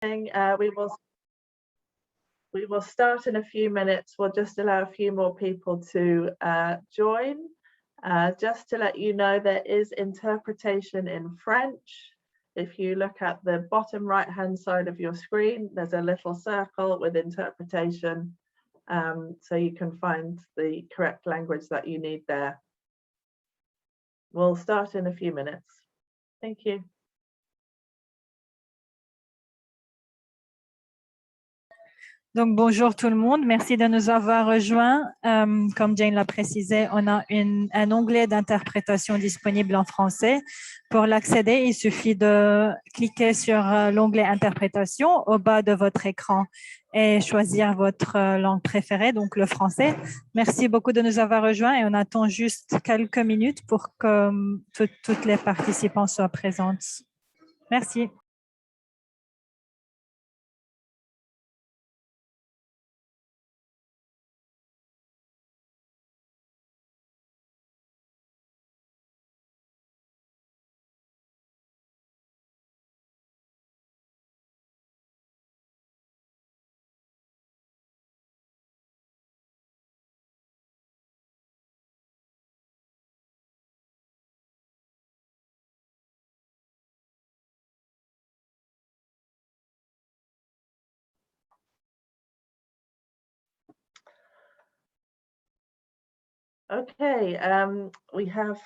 We will start in a few minutes. We'll just allow a few more people to join. Just to let you know, there is interpretation in French. If you look at the bottom right-hand side of your screen, there's a little circle with interpretation, so you can find the correct language that you need there. We'll start in a few minutes. Thank you. Donc, bonjour tout le monde. Merci de nous avoir rejoints. Comme Jane l'a précisé, on a un onglet d'interprétation disponible en français. Pour l'accéder, il suffit de cliquer sur l'onglet interprétation au bas de votre écran et choisir votre langue préférée, donc le français. Merci beaucoup de nous avoir rejoints et on attend juste quelques minutes pour que toutes les participants soient présentes. Merci. Okay, we have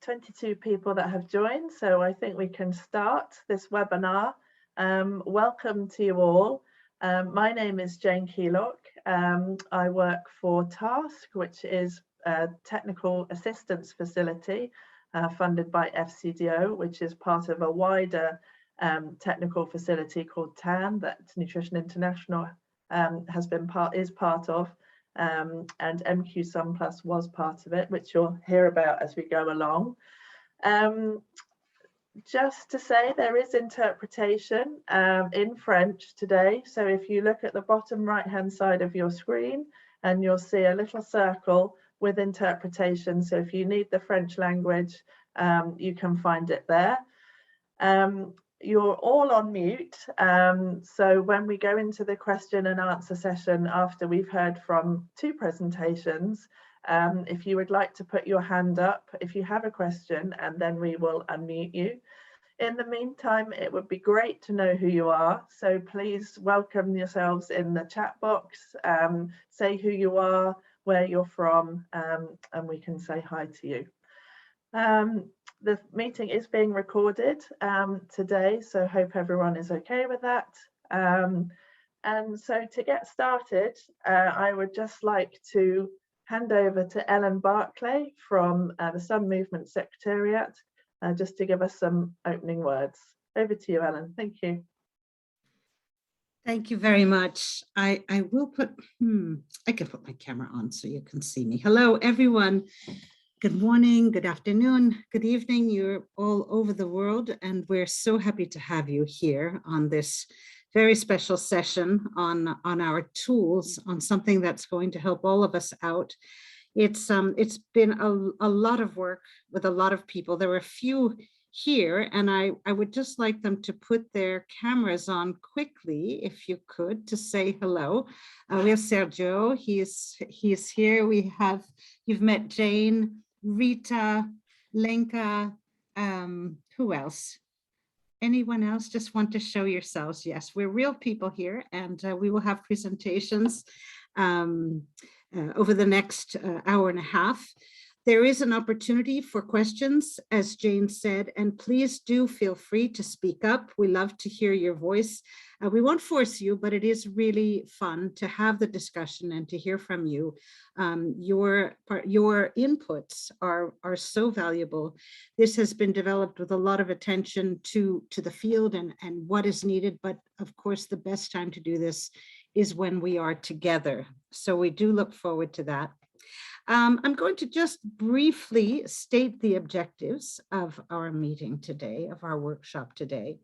22 people that have joined, so I think we can start this webinar. Welcome to you all. My name is Jane Keelock. I work for TASK, which is a technical assistance facility funded by FCDO, which is part of a wider technical facility called TAN that Nutrition International is part of. And MQ Sun Plus was part of it, which you'll hear about as we go along. Just to say, there is interpretation in French today. So if you look at the bottom right-hand side of your screen, and you'll see a little circle with interpretation. So if you need the French language, you can find it there. You're all on mute, so when we go into the question and answer session after we've heard from two presentations, if you would like to put your hand up if you have a question, and then we will unmute you. In the meantime, it would be great to know who you are, so please welcome yourselves in the chat box, say who you are, where you're from, and we can say hi to you. The meeting is being recorded today, so hope everyone is okay with that. And so to get started, I would just like to hand over to Ellen Barclay from the Sun Movement Secretariat, just to give us some opening words. Over to you, Ellen. Thank you. Thank you very much. I will put, I can put my camera on so you can see me. Hello, everyone. Good morning, good afternoon, good evening. You're all over the world, and we're so happy to have you here on this very special session on our tools, on something that's going to help all of us out. It's been a lot of work with a lot of people. There were a few here, and I would just like them to put their cameras on quickly, if you could, to say hello. We have Sergio, he's here. You've met Jane, Rita, Lenka, who else? Anyone else just want to show yourselves? Yes, we're real people here, and we will have presentations over the next hour and a half. There is an opportunity for questions, as Jane said, and please do feel free to speak up. We love to hear your voice. We won't force you, but it is really fun to have the discussion and to hear from you. Your inputs are so valuable. This has been developed with a lot of attention to the field and what is needed, but of course the best time to do this is when we are together. So we do look forward to that. I'm going to just briefly state the objectives of our meeting today, of our workshop today.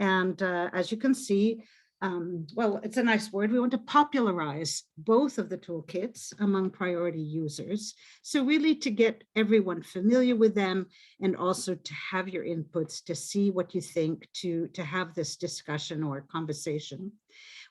And as you can see, well, it's a nice word. We want to popularize both of the toolkits among priority users. So really to get everyone familiar with them and also to have your inputs to see what you think, to have this discussion or conversation.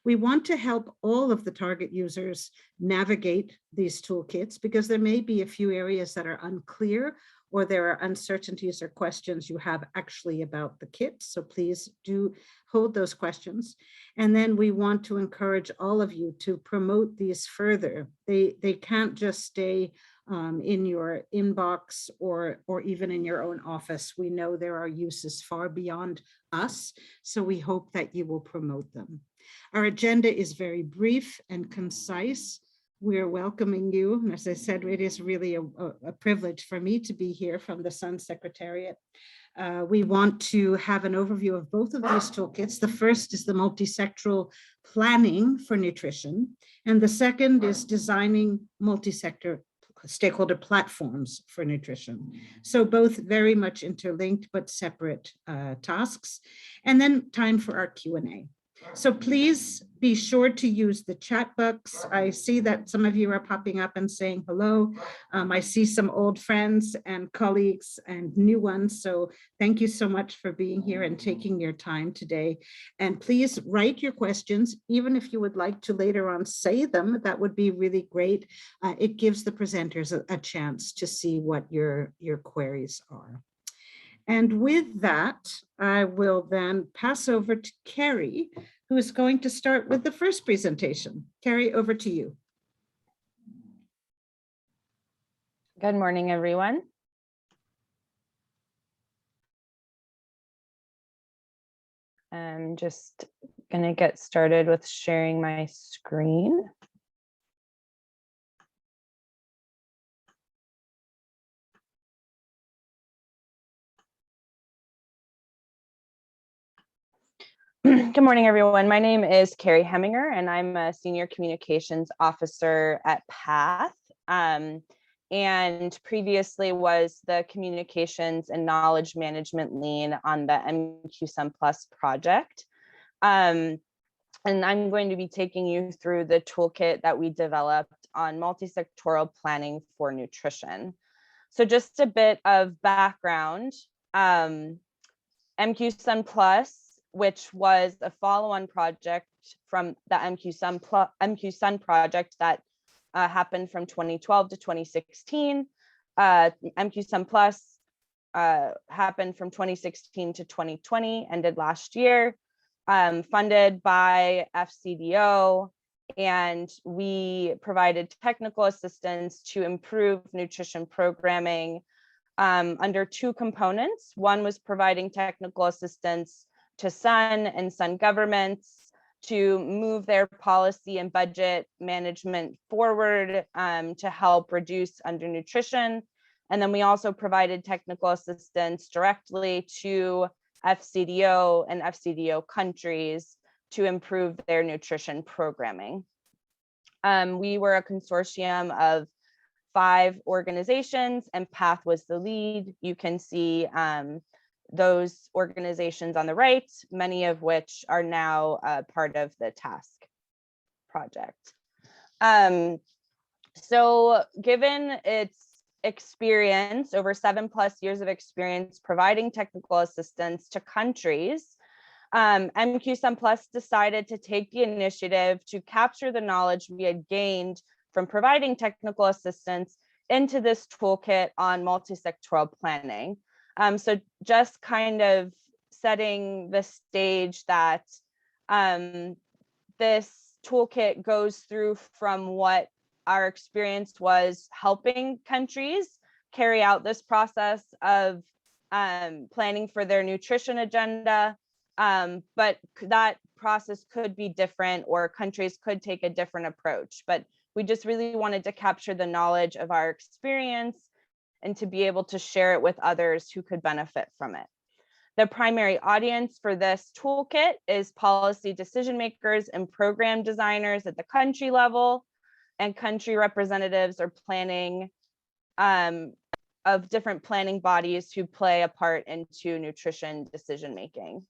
We want to help all of the target users navigate these toolkits because there may be a few areas that are unclear or there are uncertainties or questions you have actually about the kit. So please do hold those questions. And then we want to encourage all of you to promote these further. They can't just stay in your inbox or even in your own office. We know there are uses far beyond us, so we hope that you will promote them. Our agenda is very brief and concise. We're welcoming you. And as I said, it is really a privilege for me to be here from the Sun Secretariat. We want to have an overview of both of these toolkits. The first is the multi-sectoral planning for nutrition, and the second is designing multi-sector stakeholder platforms for nutrition. So both very much interlinked but separate tasks. And then time for our Q&A. So please be sure to use the chat box. I see that some of you are popping up and saying hello. I see some old friends and colleagues and new ones. So thank you so much for being here and taking your time today. And please write your questions, even if you would like to later on say them, that would be really great. It gives the presenters a chance to see what your queries are. And with that, I will then pass over to Carrie, who is going to start with the first presentation. Carrie, over to you. Good morning, everyone. I'm just going to get started with sharing my screen. Good morning, everyone. My name is Carrie Heminger, and I'm a Senior Communications Officer at PATH, and previously was the Communications and Knowledge Management Lead on the MQSum Plus project. And I'm going to be taking you through the toolkit that we developed on multi-sectoral planning for nutrition. So just a bit of background, MQSum Plus, which was a follow-on project from the MQSun project that happened from 2012 to 2016. MQSum Plus happened from 2016 to 2020, ended last year, funded by FCDO, and we provided technical assistance to improve nutrition programming under two components. One was providing technical assistance to Sun and Sun governments to move their policy and budget management forward to help reduce undernutrition. And then we also provided technical assistance directly to FCDO and FCDO countries to improve their nutrition programming. We were a consortium of 5 organizations, and PATH was the lead. You can see those organizations on the right, many of which are now part of the task project. So given its experience, over 7+ years of experience providing technical assistance to countries, MQSum Plus decided to take the initiative to capture the knowledge we had gained from providing technical assistance into this toolkit on multi-sectoral planning. So just kind of setting the stage that this toolkit goes through from what our experience was helping countries carry out this process of planning for their nutrition agenda, but that process could be different, or countries could take a different approach. But we just really wanted to capture the knowledge of our experience and to be able to share it with others who could benefit from it. The primary audience for this toolkit is policy decision makers and program designers at the country level, and country representatives or planning of different planning bodies who play a part into nutrition decision making.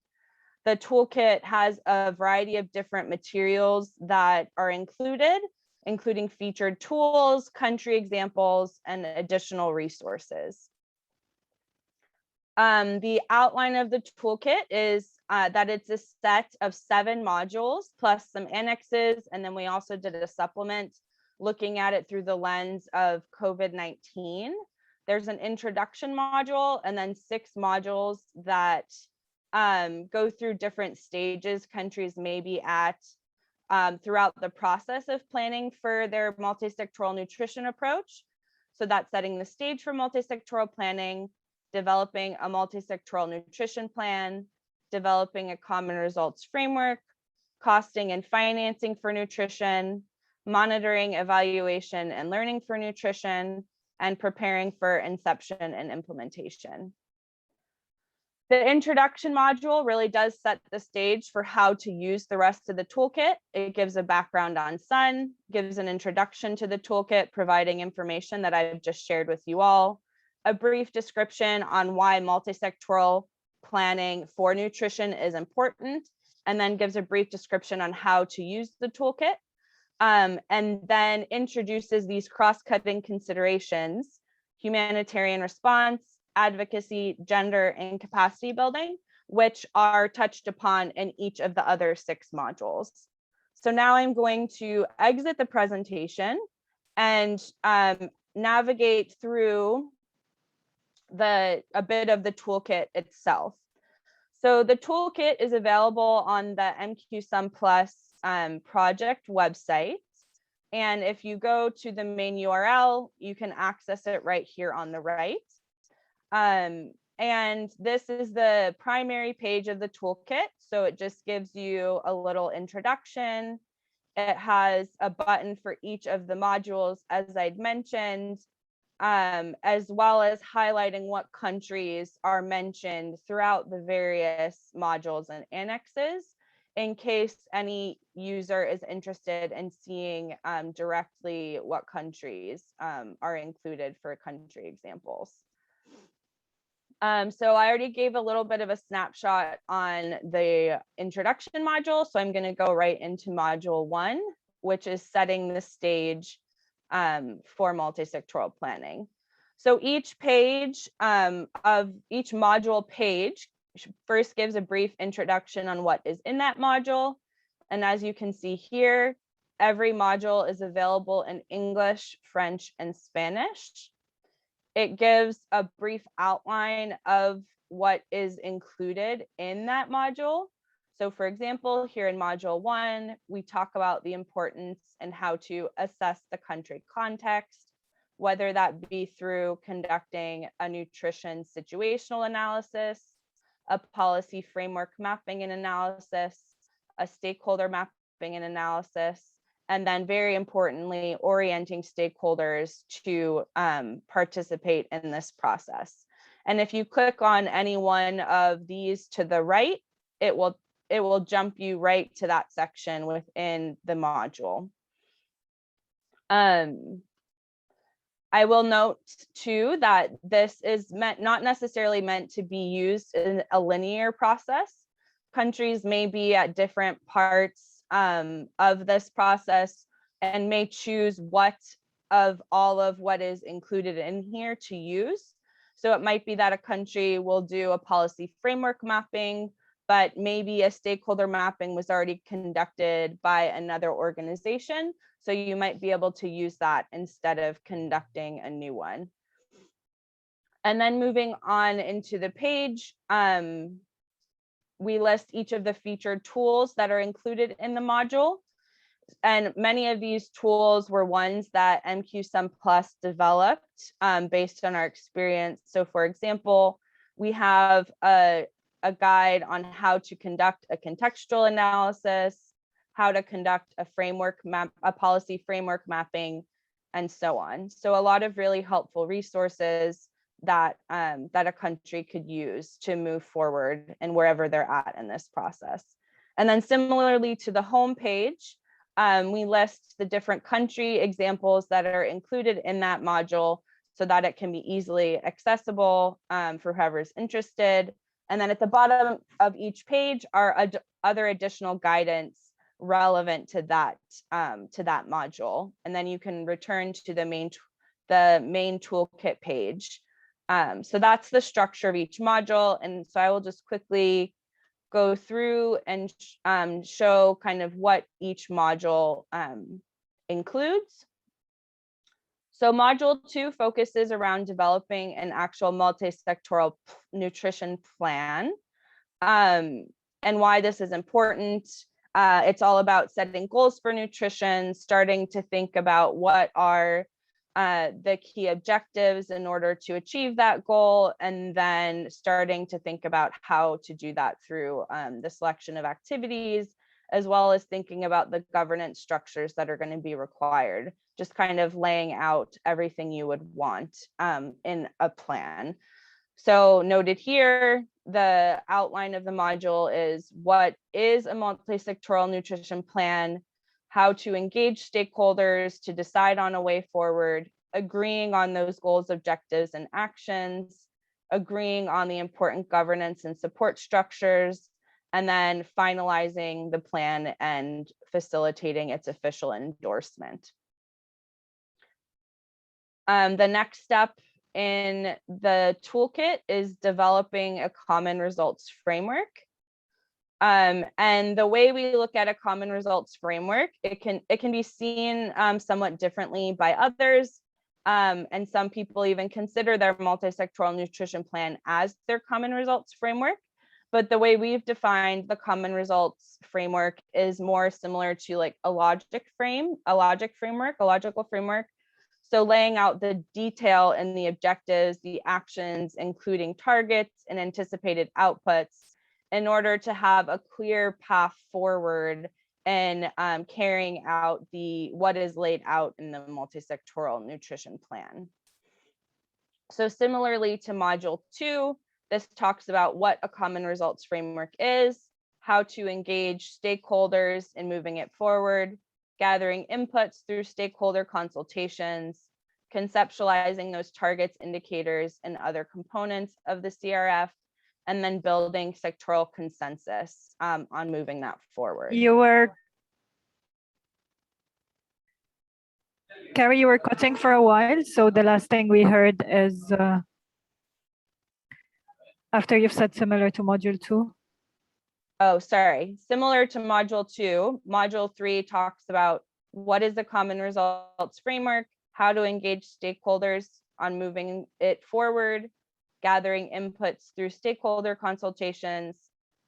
The toolkit has a variety of different materials that are included, including featured tools, country examples, and additional resources. The outline of the toolkit is that it's a set of 7 modules plus some annexes, and then we also did a supplement looking at it through the lens of COVID-19. There's an introduction module and then 6 modules that go through different stages countries may be at throughout the process of planning for their multisectoral nutrition approach. So that's setting the stage for multisectoral planning, developing a multisectoral nutrition plan, developing a common results framework, costing and financing for nutrition, monitoring, evaluation, and learning for nutrition, and preparing for inception and implementation. The introduction module really does set the stage for how to use the rest of the toolkit. It gives a background on SUN, gives an introduction to the toolkit, providing information that I've just shared with you all, a brief description on why multisectoral planning for nutrition is important, and then gives a brief description on how to use the toolkit, and then introduces these cross-cutting considerations: humanitarian response, advocacy, gender, and capacity building, which are touched upon in each of the other 6 modules. So now I'm going to exit the presentation and navigate through a bit of the toolkit itself. So the toolkit is available on the MQ-Sum Plus project website. And if you go to the main URL, you can access it right here on the right. And this is the primary page of the toolkit. So it just gives you a little introduction. It has a button for each of the modules, as I'd mentioned, as well as highlighting what countries are mentioned throughout the various modules and annexes, in case any user is interested in seeing directly what countries are included for country examples. So I already gave a little bit of a snapshot on the introduction module. So I'm going to go right into module 1, which is setting the stage for multisectoral planning. So each page of each module page first gives a brief introduction on what is in that module. And as you can see here, every module is available in English, French, and Spanish. It gives a brief outline of what is included in that module. So for example, here in module 1, we talk about the importance and how to assess the country context, whether that be through conducting a nutrition situational analysis, a policy framework mapping and analysis, a stakeholder mapping and analysis, and then very importantly, orienting stakeholders to participate in this process. And if you click on any one of these to the right, it will jump you right to that section within the module. I will note too that this is not necessarily meant to be used in a linear process. Countries may be at different parts of this process and may choose what of all of what is included in here to use. So it might be that a country will do a policy framework mapping, but maybe a stakeholder mapping was already conducted by another organization. So you might be able to use that instead of conducting a new one. And then moving on into the page, we list each of the featured tools that are included in the module. And many of these tools were ones that MQ-Sum Plus developed based on our experience. So for example, we have a guide on how to conduct a contextual analysis, how to conduct a policy framework mapping, and so on. So a lot of really helpful resources that a country could use to move forward and wherever they're at in this process. And then similarly to the home page, we list the different country examples that are included in that module so that it can be easily accessible for whoever's interested. And then at the bottom of each page are other additional guidance relevant to that module. And then you can return to the main toolkit page. So that's the structure of each module. And so I will just quickly go through and show kind of what each module includes. So module 2 focuses around developing an actual multi-sectoral nutrition plan. And why this is important. It's all about setting goals for nutrition, starting to think about what are the key objectives in order to achieve that goal, and then starting to think about how to do that through the selection of activities, as well as thinking about the governance structures that are going to be required, just kind of laying out everything you would want in a plan. So noted here, the outline of the module is what is a multi-sectoral nutrition plan, how to engage stakeholders to decide on a way forward, agreeing on those goals, objectives, and actions, agreeing on the important governance and support structures, and then finalizing the plan and facilitating its official endorsement. The next step in the toolkit is developing a common results framework. And the way we look at a common results framework, it can be seen somewhat differently by others. And some people even consider their multi-sectoral nutrition plan as their common results framework. But the way we've defined the common results framework is more similar to like a logical framework. So laying out the detail and the objectives, the actions, including targets and anticipated outputs, in order to have a clear path forward and carrying out what is laid out in the multi-sectoral nutrition plan. So similarly to module 2, this talks about what a common results framework is, how to engage stakeholders in moving it forward, gathering inputs through stakeholder consultations, conceptualizing those targets, indicators, and other components of the CRF, and then building sectoral consensus on moving that forward. Carrie, you were cutting for a while, so the last thing we heard is after you've said similar to module 2. Oh, sorry. Similar to module 2, module 3 talks about what is the common results framework, how to engage stakeholders on moving it forward, gathering inputs through stakeholder consultations,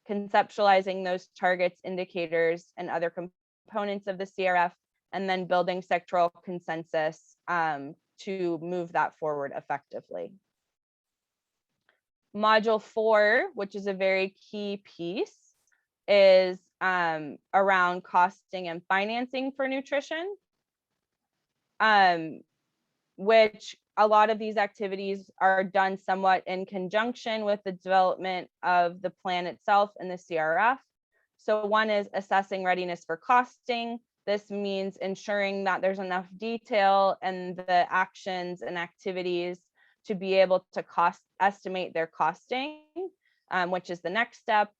conceptualizing those targets, indicators, and other components of the CRF, and then building sectoral consensus to move that forward effectively. Module 4, which is a very key piece, is around costing and financing for nutrition, which a lot of these activities are done somewhat in conjunction with the development of the plan itself and the CRF. So one is assessing readiness for costing. This means ensuring that there's enough detail and the actions and activities to be able to estimate their costing, which is the next step.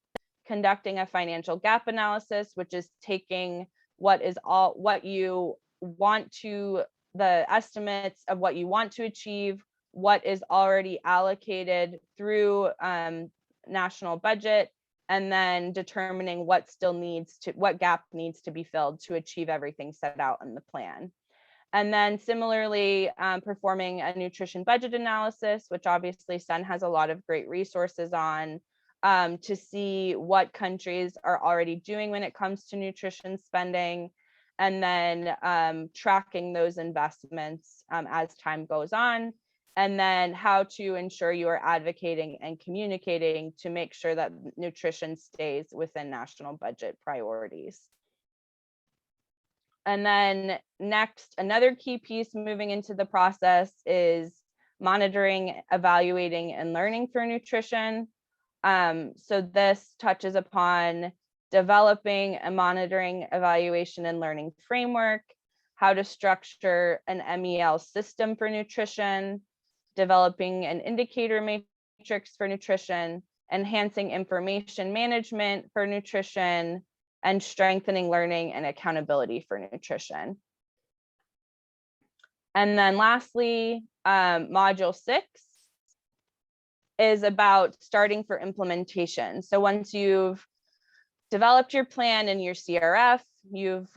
Conducting a financial gap analysis, which is taking the estimates of what you want to achieve, what is already allocated through national budget, and then determining what gap needs to be filled to achieve everything set out in the plan. And then similarly, performing a nutrition budget analysis, which obviously SUN has a lot of great resources on, to see what countries are already doing when it comes to nutrition spending, and then tracking those investments as time goes on, and then how to ensure you are advocating and communicating to make sure that nutrition stays within national budget priorities. And then next, another key piece moving into the process is monitoring, evaluating, and learning for nutrition. So this touches upon developing a monitoring, evaluation, and learning framework, how to structure an MEL system for nutrition, developing an indicator matrix for nutrition, enhancing information management for nutrition, and strengthening learning and accountability for nutrition. And then lastly, module 6 is about starting for implementation. So once you've developed your plan and your CRF, you've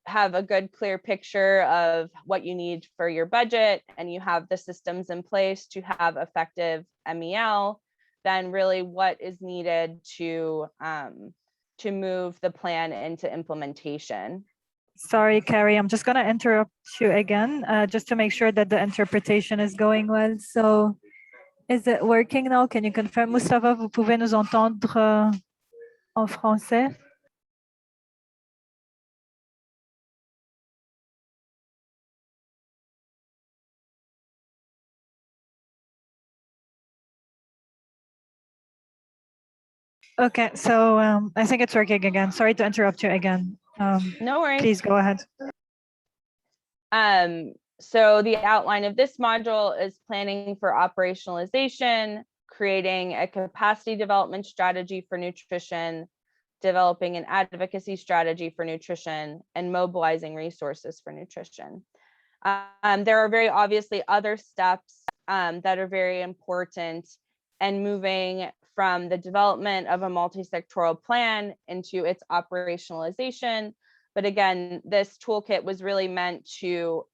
have a good clear picture of what you need for your budget, and you have the systems in place to have effective MEL, then really what is needed to move the plan into implementation. Sorry, Carrie, I'm just going to interrupt you again, just to make sure that the interpretation is going well. So, is it working now? Can you confirm, Mustafa, vous pouvez nous entendre en français? Okay, so I think it's working again. Sorry to interrupt you again. No worries. Please go ahead. So the outline of this module is planning for operationalization, creating a capacity development strategy for nutrition, developing an advocacy strategy for nutrition, and mobilizing resources for nutrition. There are very obviously other steps that are very important, and moving from the development of a multi-sectoral plan into its operationalization. But again, this toolkit was really meant to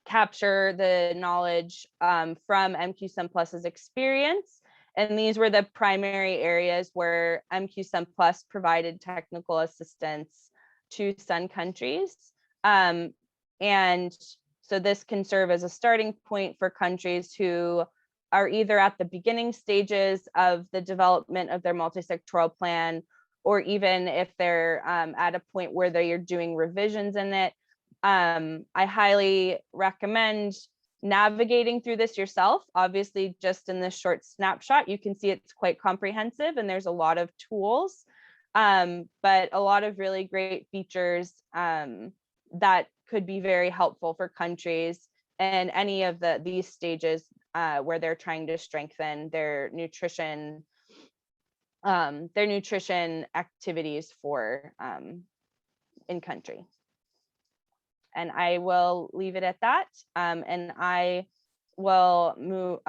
capture the knowledge from MQ-SUN+'s experience. And these were the primary areas where MQ-SUN+ provided technical assistance to SUN countries. And so this can serve as a starting point for countries who are either at the beginning stages of the development of their multi-sectoral plan, or even if they're at a point where they are doing revisions in it. I highly recommend navigating through this yourself. Obviously, just in this short snapshot, you can see it's quite comprehensive and there's a lot of tools, but a lot of really great features that could be very helpful for countries and any of these stages where they're trying to strengthen their nutrition activities for in country. And I will leave it at that. And I will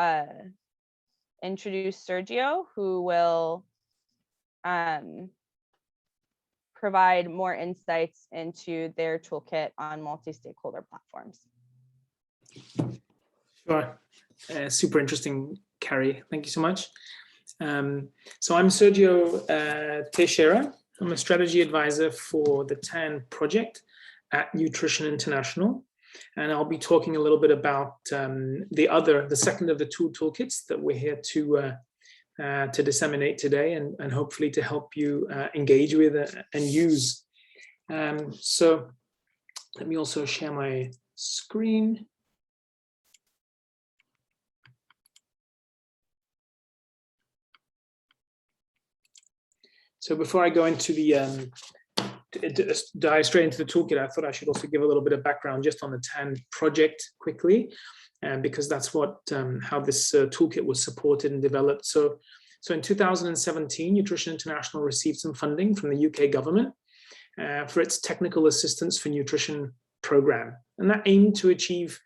introduce Sergio, who will provide more insights into their toolkit on multi-stakeholder platforms. Sure. Super interesting, Carrie. Thank you so much. So I'm Sergio Teixeira. I'm a strategy advisor for the TAN project at Nutrition International. And I'll be talking a little bit about the second of the toolkits that we're here to disseminate today, and hopefully to help you engage with and use. So let me also share my screen. So before I go into dive straight into the toolkit, I thought I should also give a little bit of background just on the TAN project quickly, because that's how this toolkit was supported and developed. So in 2017, Nutrition International received some funding from the UK government for its technical assistance for nutrition program, and that aimed to achieve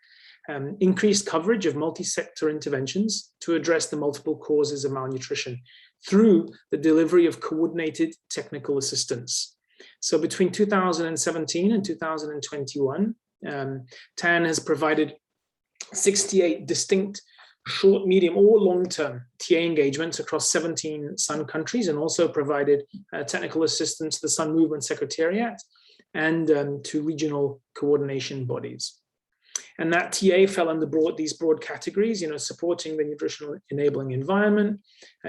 increased coverage of multi-sector interventions to address the multiple causes of malnutrition through the delivery of coordinated technical assistance. So between 2017 and 2021, TAN has provided 68 distinct short, medium, or long-term TA engagements across 17 SUN countries, and also provided technical assistance to the SUN Movement Secretariat and to regional coordination bodies. And that TA fell under these broad categories, supporting the nutritional enabling environment,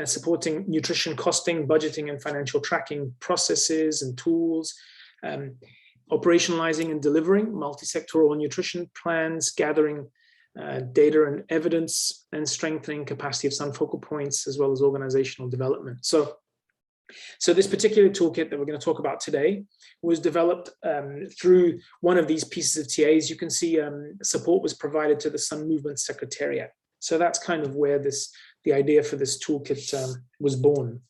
supporting nutrition costing, budgeting, and financial tracking processes and tools, operationalizing and delivering multi-sectoral nutrition plans, gathering data and evidence, and strengthening capacity of SUN focal points, as well as organizational development. So this particular toolkit that we're going to talk about today was developed through one of these pieces of TAs. You can see support was provided to the SUN Movement Secretariat. So that's kind of where this the idea for this toolkit was born.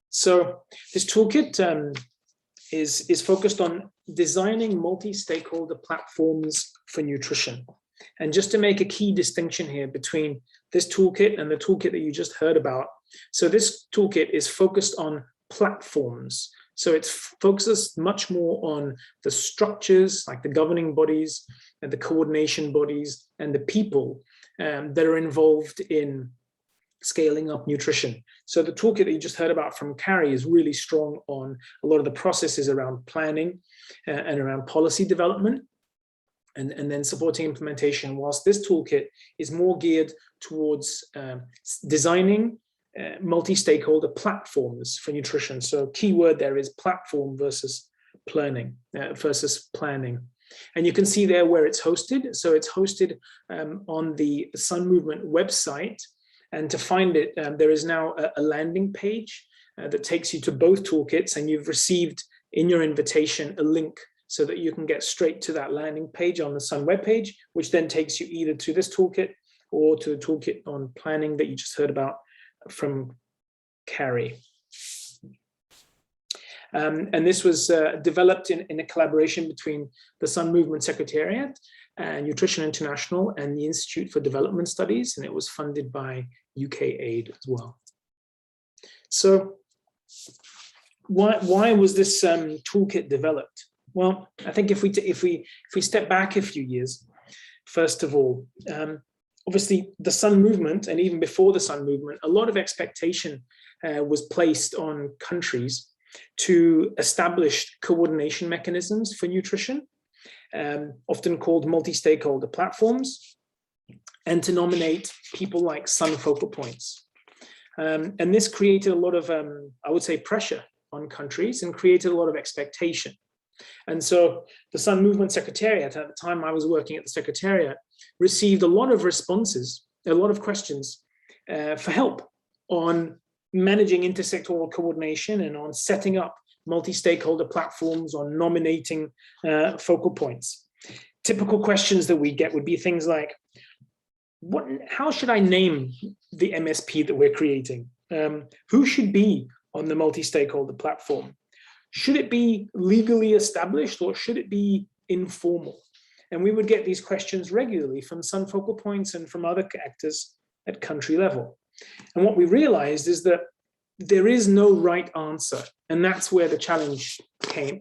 So this toolkit is focused on designing multi-stakeholder platforms for nutrition. And just to make a key distinction here between this toolkit and the toolkit that you just heard about. So this toolkit is focused on platforms. So it focuses much more on the structures, like the governing bodies and the coordination bodies and the people that are involved in scaling up nutrition. So the toolkit that you just heard about from Carrie is really strong on a lot of the processes around planning and around policy development and then supporting implementation, whilst this toolkit is more geared towards designing multi-stakeholder platforms for nutrition. So key word there is platform versus planning. And you can see there where it's hosted. So it's hosted on the Sun Movement website. And to find it, there is now a landing page that takes you to both toolkits, and you've received in your invitation a link so that you can get straight to that landing page on the Sun webpage, which then takes you either to this toolkit or to the toolkit on planning that you just heard about from Carrie. And this was developed in a collaboration between the Sun Movement Secretariat, Nutrition International, and the Institute for Development Studies, and it was funded by UK Aid as well. So why was this toolkit developed? Well, I think if we step back a few years, first of all, obviously the Sun Movement, and even before the Sun Movement, a lot of expectation was placed on countries to establish coordination mechanisms for nutrition, often called multi-stakeholder platforms, and to nominate people like Sun focal points. And this created a lot of, I would say, pressure on countries and created a lot of expectation. And so the Sun Movement Secretariat, at the time I was working at the Secretariat, received a lot of responses, a lot of questions for help on managing intersectoral coordination and on setting up multi-stakeholder platforms, on nominating focal points. Typical questions that we get would be things like, how should I name the MSP that we're creating? Who should be on the multi-stakeholder platform? Should it be legally established or should it be informal? And we would get these questions regularly from Sun focal points and from other actors at country level. And what we realized is that there is no right answer. And that's where the challenge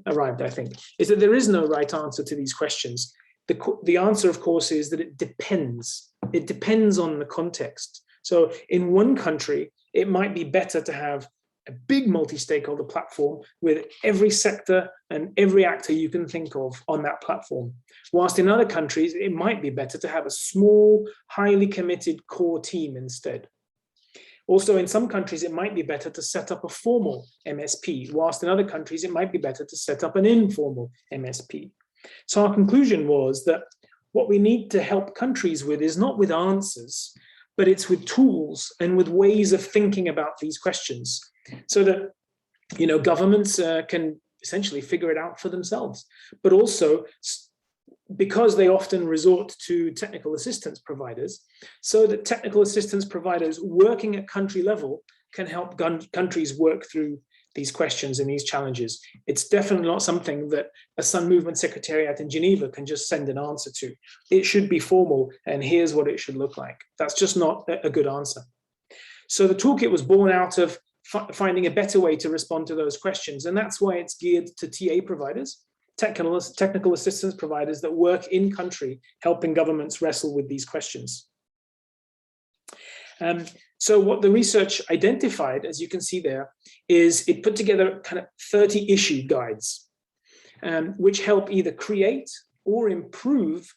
arrived, I think, is that there is no right answer to these questions. The answer, of course, is that it depends. It depends on the context. So in one country, it might be better to have a big multi-stakeholder platform with every sector and every actor you can think of on that platform. Whilst in other countries, it might be better to have a small, highly committed core team instead. Also, in some countries, it might be better to set up a formal MSP, whilst in other countries, it might be better to set up an informal MSP. So our conclusion was that what we need to help countries with is not with answers, but it's with tools and with ways of thinking about these questions, so that governments can essentially figure it out for themselves, but also because they often resort to technical assistance providers, so that technical assistance providers working at country level can help countries work through these questions and these challenges. It's definitely not something that a Sun Movement Secretariat in Geneva can just send an answer to. It should be formal, and here's what it should look like. That's just not a good answer. So the toolkit was born out of finding a better way to respond to those questions, and that's why it's geared to TA providers, technical assistance providers that work in country, helping governments wrestle with these questions. So what the research identified, as you can see there, is it put together kind of 30 issue guides, which help either create or improve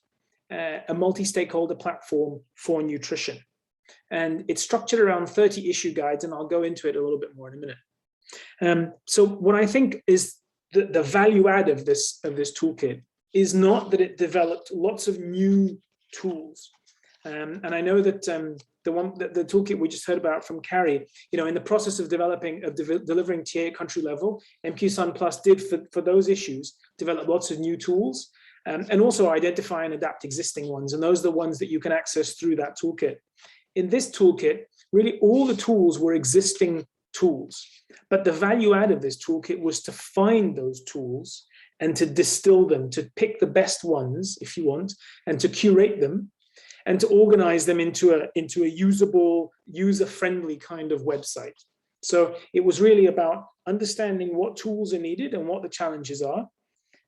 a multi-stakeholder platform for nutrition. And it's structured around 30 issue guides, and I'll go into it a little bit more in a minute. So what I think is the value add of this toolkit is not that it developed lots of new tools. And I know that the toolkit we just heard about from Carrie, in the process of delivering TA at country level, MQ Sun Plus did for those issues develop lots of new tools. and also identify and adapt existing ones. And those are the ones that you can access through that toolkit. In this toolkit, really all the tools were existing tools, but the value add of this toolkit was to find those tools and to distill them, to pick the best ones, if you want, and to curate them, and to organize them into a usable, user-friendly kind of website. So it was really about understanding what tools are needed and what the challenges are,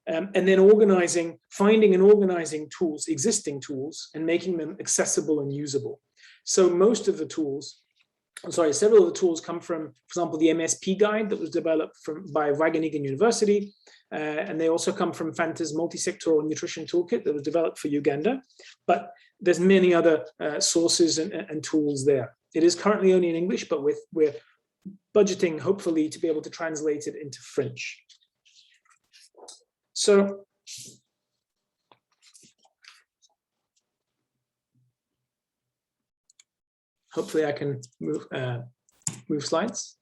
and then finding and organizing tools, existing tools, and making them accessible and usable. So most of the tools, several of the tools come from, for example, the MSP guide that was developed by Wageningen University, and they also come from Fanta's multi-sectoral nutrition toolkit that was developed for Uganda. But there's many other sources and tools there. It is currently only in English, but we're budgeting, hopefully, to be able to translate it into French. So hopefully I can move slides.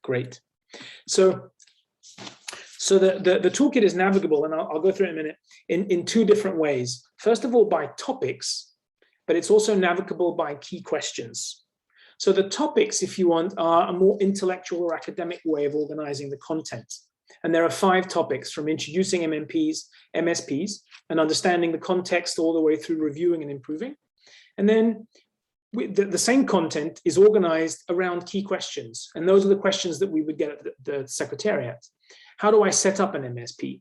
Great. So the toolkit is navigable, and I'll go through it in a minute, in two different ways. First of all, by topics, but it's also navigable by key questions. So the topics, if you want, are a more intellectual or academic way of organizing the content. And there are 5 topics, from introducing MSPs, and understanding the context all the way through reviewing and improving. And then the same content is organized around key questions. And those are the questions that we would get at the Secretariat. How do I set up an MSP?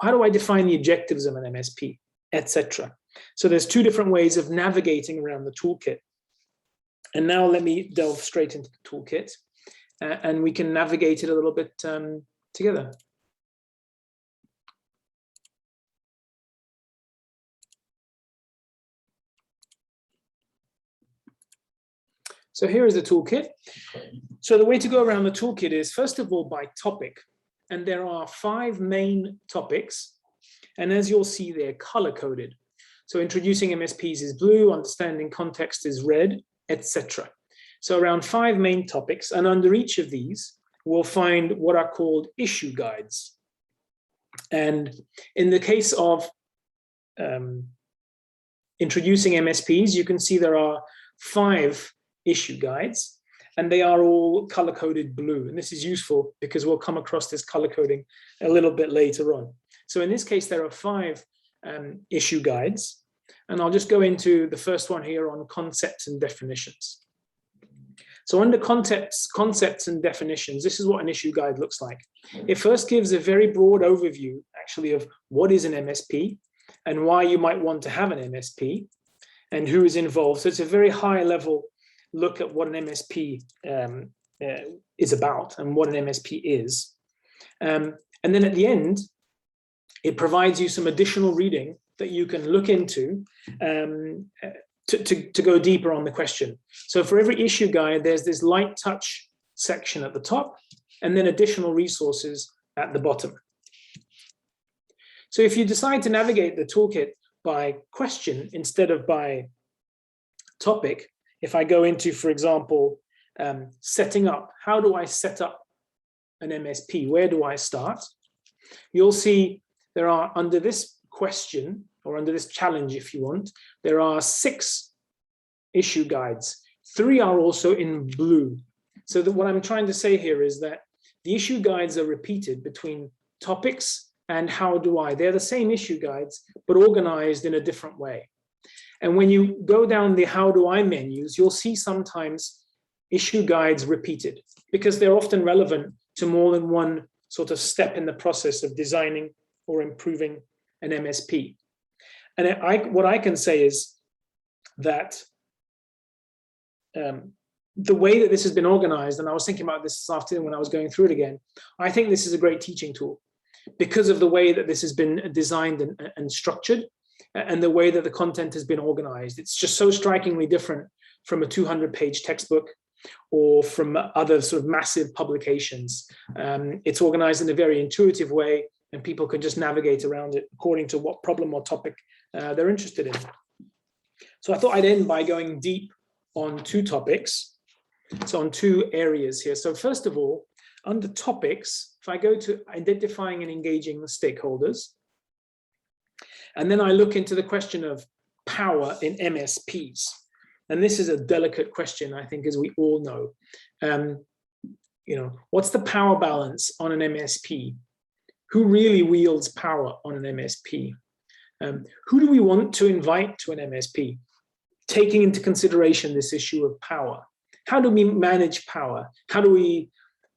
How do I define the objectives of an MSP, etc.? So there's 2 different ways of navigating around the toolkit. And now let me delve straight into the toolkit, and we can navigate it a little bit together. So here is the toolkit. So the way to go around the toolkit is, first of all, by topic. And there are 5 main topics. And as you'll see, they're color-coded. So introducing MSPs is blue, understanding context is red, etc. So around 5 main topics, and under each of these, we'll find what are called issue guides. And in the case of introducing MSPs, you can see there are 5 issue guides, and they are all color-coded blue. And this is useful because we'll come across this color coding a little bit later on. So in this case, there are 5 issue guides, and I'll just go into the first one here on concepts and definitions. So under concepts and definitions, this is what an issue guide looks like. It first gives a very broad overview, actually, of what is an MSP and why you might want to have an MSP and who is involved. So it's a very high level look at what an MSP is about and what an MSP is. And then at the end, it provides you some additional reading that you can look into to go deeper on the question. So for every issue guide, there's this light touch section at the top and then additional resources at the bottom. So if you decide to navigate the toolkit by question instead of by topic, if I go into, for example, setting up, how do I set up an MSP? Where do I start? You'll see there are, under this question, or under this challenge, if you want, there are 6 issue guides. 3 are also in blue. So that what I'm trying to say here is that the issue guides are repeated between topics and how do I. They're the same issue guides, but organized in a different way. And when you go down the how do I menus, you'll see sometimes issue guides repeated because they're often relevant to more than one sort of step in the process of designing or improving an MSP. And what I can say is that the way that this has been organized, and I was thinking about this afternoon when I was going through it again, I think this is a great teaching tool because of the way that this has been designed and structured and the way that the content has been organized. It's just so strikingly different from a 200-page textbook or from other sort of massive publications. It's organized in a very intuitive way, and people can just navigate around it according to what problem or topic they're interested in. So I thought I'd end by going deep on 2 topics, so on 2 areas here. So first of all, under topics, if I go to identifying and engaging the stakeholders, and then I look into the question of power in MSPs. And this is a delicate question, I think, as we all know. What's the power balance on an MSP? Who really wields power on an MSP? Who do we want to invite to an MSP? Taking into consideration this issue of power. How do we manage power? How do we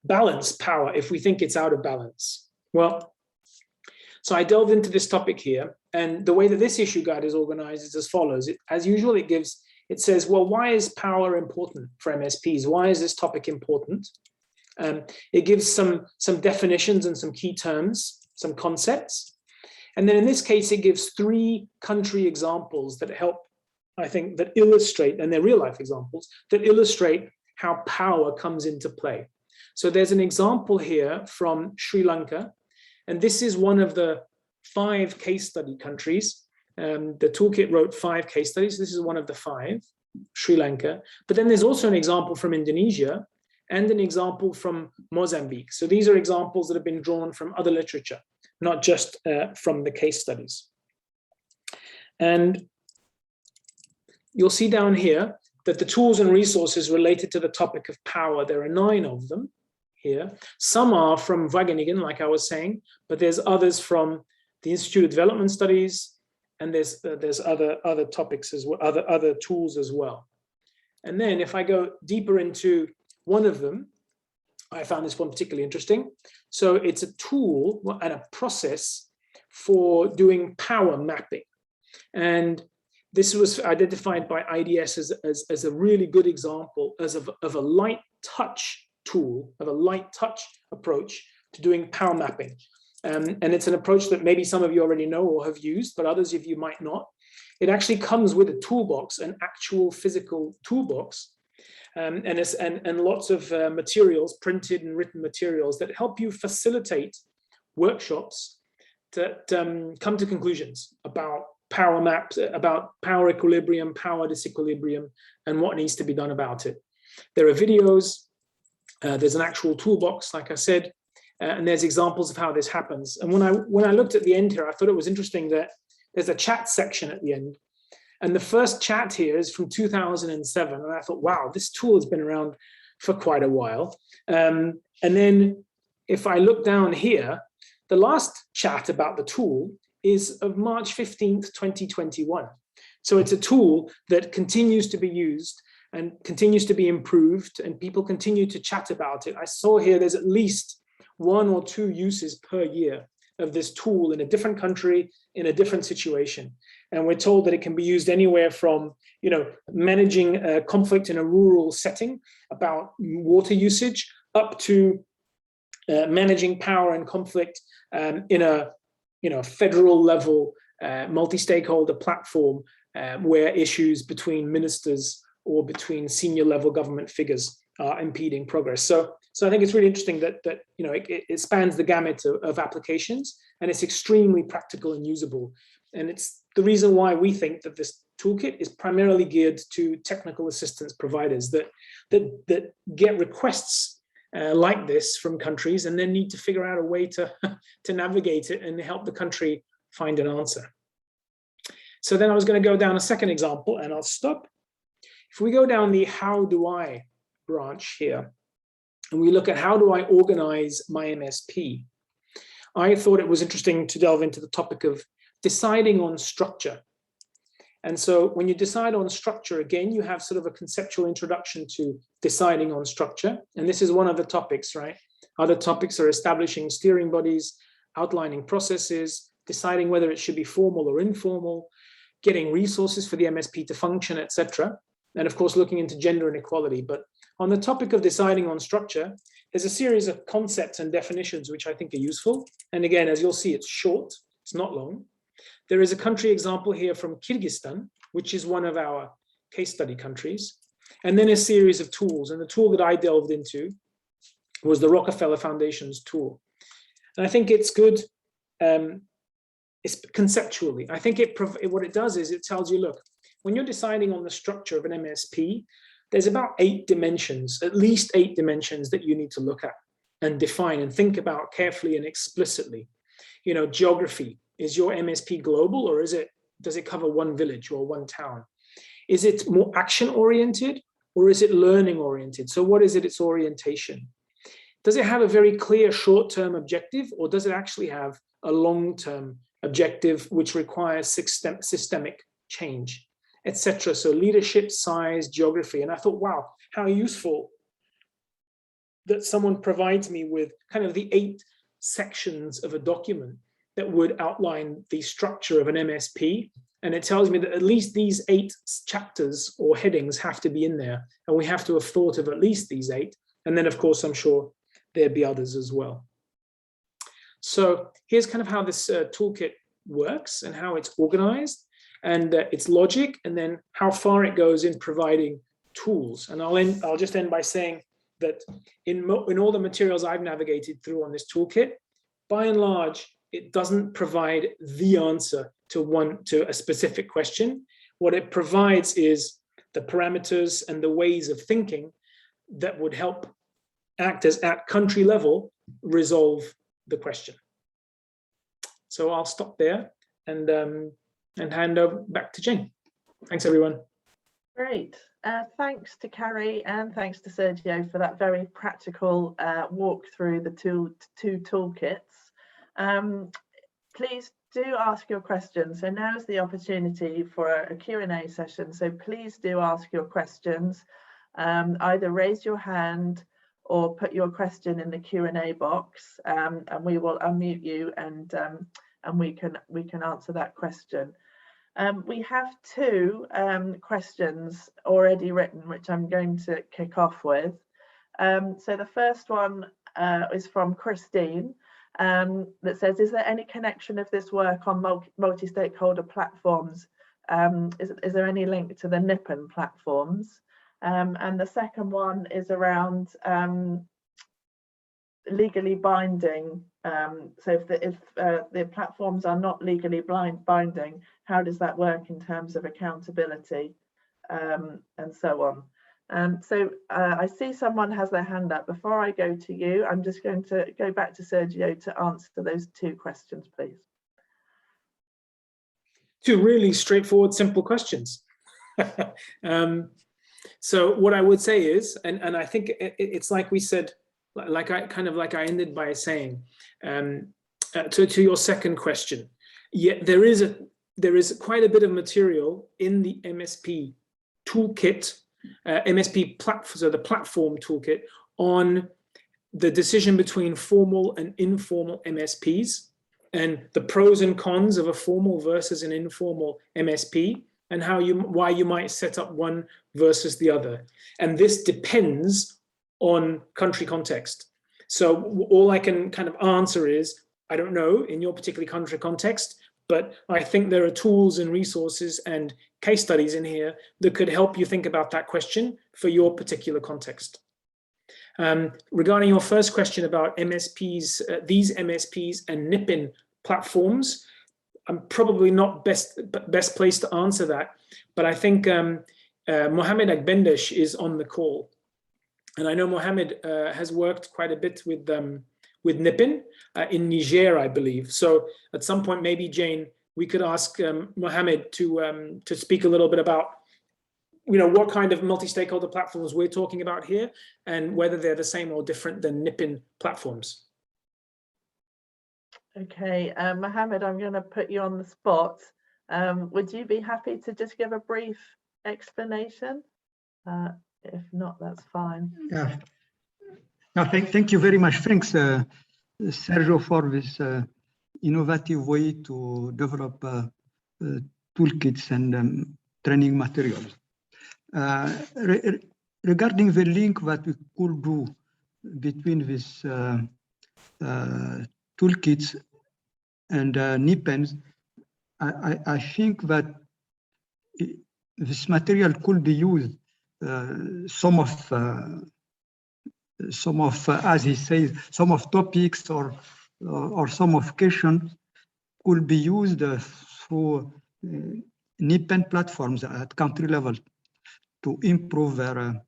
balance power if we think it's out of balance? Well, so I delved into this topic here, and the way that this issue guide is organized is as follows. As usual, it says, well, why is power important for MSPs? Why is this topic important? It gives some definitions and some key terms, some concepts. And then in this case, it gives 3 country examples that help, I think, that illustrate, and they're real life examples, that illustrate how power comes into play. So there's an example here from Sri Lanka, and this is one of the 5 case study countries. The toolkit wrote 5 case studies. This is one of the 5, Sri Lanka. But then there's also an example from Indonesia and an example from Mozambique. So these are examples that have been drawn from other literature, not just from the case studies. And you'll see down here that the tools and resources related to the topic of power, there are 9 of them here. Some are from Wageningen, like I was saying, but there's others from the Institute of Development Studies, and there's other topics as well, other tools as well. And then if I go deeper into one of them, I found this one particularly interesting. So it's a tool and a process for doing power mapping. And this was identified by IDS as a really good example of a light touch tool, of a light touch approach to doing power mapping. And it's an approach that maybe some of you already know or have used, but others of you might not. It actually comes with a toolbox, an actual physical toolbox, and lots of materials, printed and written materials that help you facilitate workshops that come to conclusions about power maps, about power equilibrium, power disequilibrium, and what needs to be done about it. There are videos, there's an actual toolbox, like I said, and there's examples of how this happens. And when I looked at the end here, I thought it was interesting that there's a chat section at the end. And the first chat here is from 2007. And I thought, wow, this tool has been around for quite a while. And then if I look down here, the last chat about the tool is of March 15th, 2021. So it's a tool that continues to be used and continues to be improved, and people continue to chat about it. I saw here there's at least 1 or 2 uses per year of this tool in a different country, in a different situation. And we're told that it can be used anywhere from, managing conflict in a rural setting about water usage, up to managing power and conflict in a federal level multi-stakeholder platform where issues between ministers or between senior level government figures are impeding progress. So I think it's really interesting that it spans the gamut of applications, and it's extremely practical and usable. And it's the reason why we think that this toolkit is primarily geared to technical assistance providers that get requests like this from countries and then need to figure out a way to navigate it and help the country find an answer. So then I was going to go down a second example, and I'll stop. If we go down the how do I branch here, and we look at how do I organize my MSP, I thought it was interesting to delve into the topic of deciding on structure. And so when you decide on structure, again, you have sort of a conceptual introduction to deciding on structure. And this is one of the topics, right? Other topics are establishing steering bodies, outlining processes, deciding whether it should be formal or informal, getting resources for the MSP to function, etc. And of course, looking into gender inequality. But on the topic of deciding on structure, there's a series of concepts and definitions which I think are useful. And again, as you'll see, it's short, it's not long. There is a country example here from Kyrgyzstan, which is one of our case study countries. And then a series of tools. And the tool that I delved into was the Rockefeller Foundation's tool. And I think it's good, it's conceptually. I think what it does is it tells you, look, when you're deciding on the structure of an MSP, there's about 8 dimensions, at least 8 dimensions that you need to look at. and define and think about carefully and explicitly. You know, geography, is your MSP global, or does it cover one village or one town? Is it more action oriented, or is it learning oriented? So what is its orientation? Does it have a very clear short-term objective, or does it actually have a long-term objective which requires systemic change, etc.? So leadership, size, geography. And I thought, wow, how useful that someone provides me with kind of the 8 sections of a document that would outline the structure of an MSP. And it tells me that at least these 8 chapters or headings have to be in there. And we have to have thought of at least these 8. And then, of course, I'm sure there'd be others as well. So here's kind of how this toolkit works and how it's organized and its logic, and then how far it goes in providing tools. And I'll just end by saying that in all the materials I've navigated through on this toolkit, by and large, it doesn't provide the answer to a specific question. What it provides is the parameters and the ways of thinking that would help actors at country level resolve the question. So I'll stop there and hand over back to Jane. Thanks, everyone. Great. Thanks to Carrie and thanks to Sergio for that very practical walk through the two toolkits. Please do ask your questions. So now is the opportunity for a Q&A session. So please do ask your questions. Either raise your hand or put your question in the Q&A box, and we will unmute you and we can answer that question. We have 2 questions already written, which I'm going to kick off with. So the first one is from Christine, that says, is there any connection of this work on multi-stakeholder platforms? Is there any link to the Nippon platforms? And the second one is around legally binding. So if the platforms are not legally binding, how does that work in terms of accountability, and so on? So I see someone has their hand up. Before I go to you, I'm just going to go back to Sergio to answer those 2 questions, please. 2 really straightforward, simple questions. So what I would say is, and I think it's like we said, like I ended by saying, to your second question, yet there is quite a bit of material in the MSP toolkit, MSP platform, so the platform toolkit, on the decision between formal and informal MSPs, and the pros and cons of a formal versus an informal MSP, and why you might set up one versus the other. And this depends on country context. So all I can kind of answer is, I don't know in your particular country context, but I think there are tools and resources and case studies in here that could help you think about that question for your particular context. Regarding your first question about MSPs, these MSPs and Nippon platforms, I'm probably not best placed to answer that, but I think Mohamed Agbendesh is on the call. And I know Mohamed has worked quite a bit with Nippon in Niger, I believe. So at some point, maybe Jane, we could ask Mohamed to speak a little bit about, what kind of multi-stakeholder platforms we're talking about here, and whether they're the same or different than Nippon platforms. Okay, Mohamed, I'm going to put you on the spot. Would you be happy to just give a brief explanation? If not, that's fine. Yeah. No, thank you very much. Thanks, Sergio, for this innovative way to develop toolkits and training materials. Regarding the link that we could do between these toolkits and Nippons, I think that this material could be used. Some of, as he says, some of topics or some of questions could be used through Nippon platforms at country level to improve their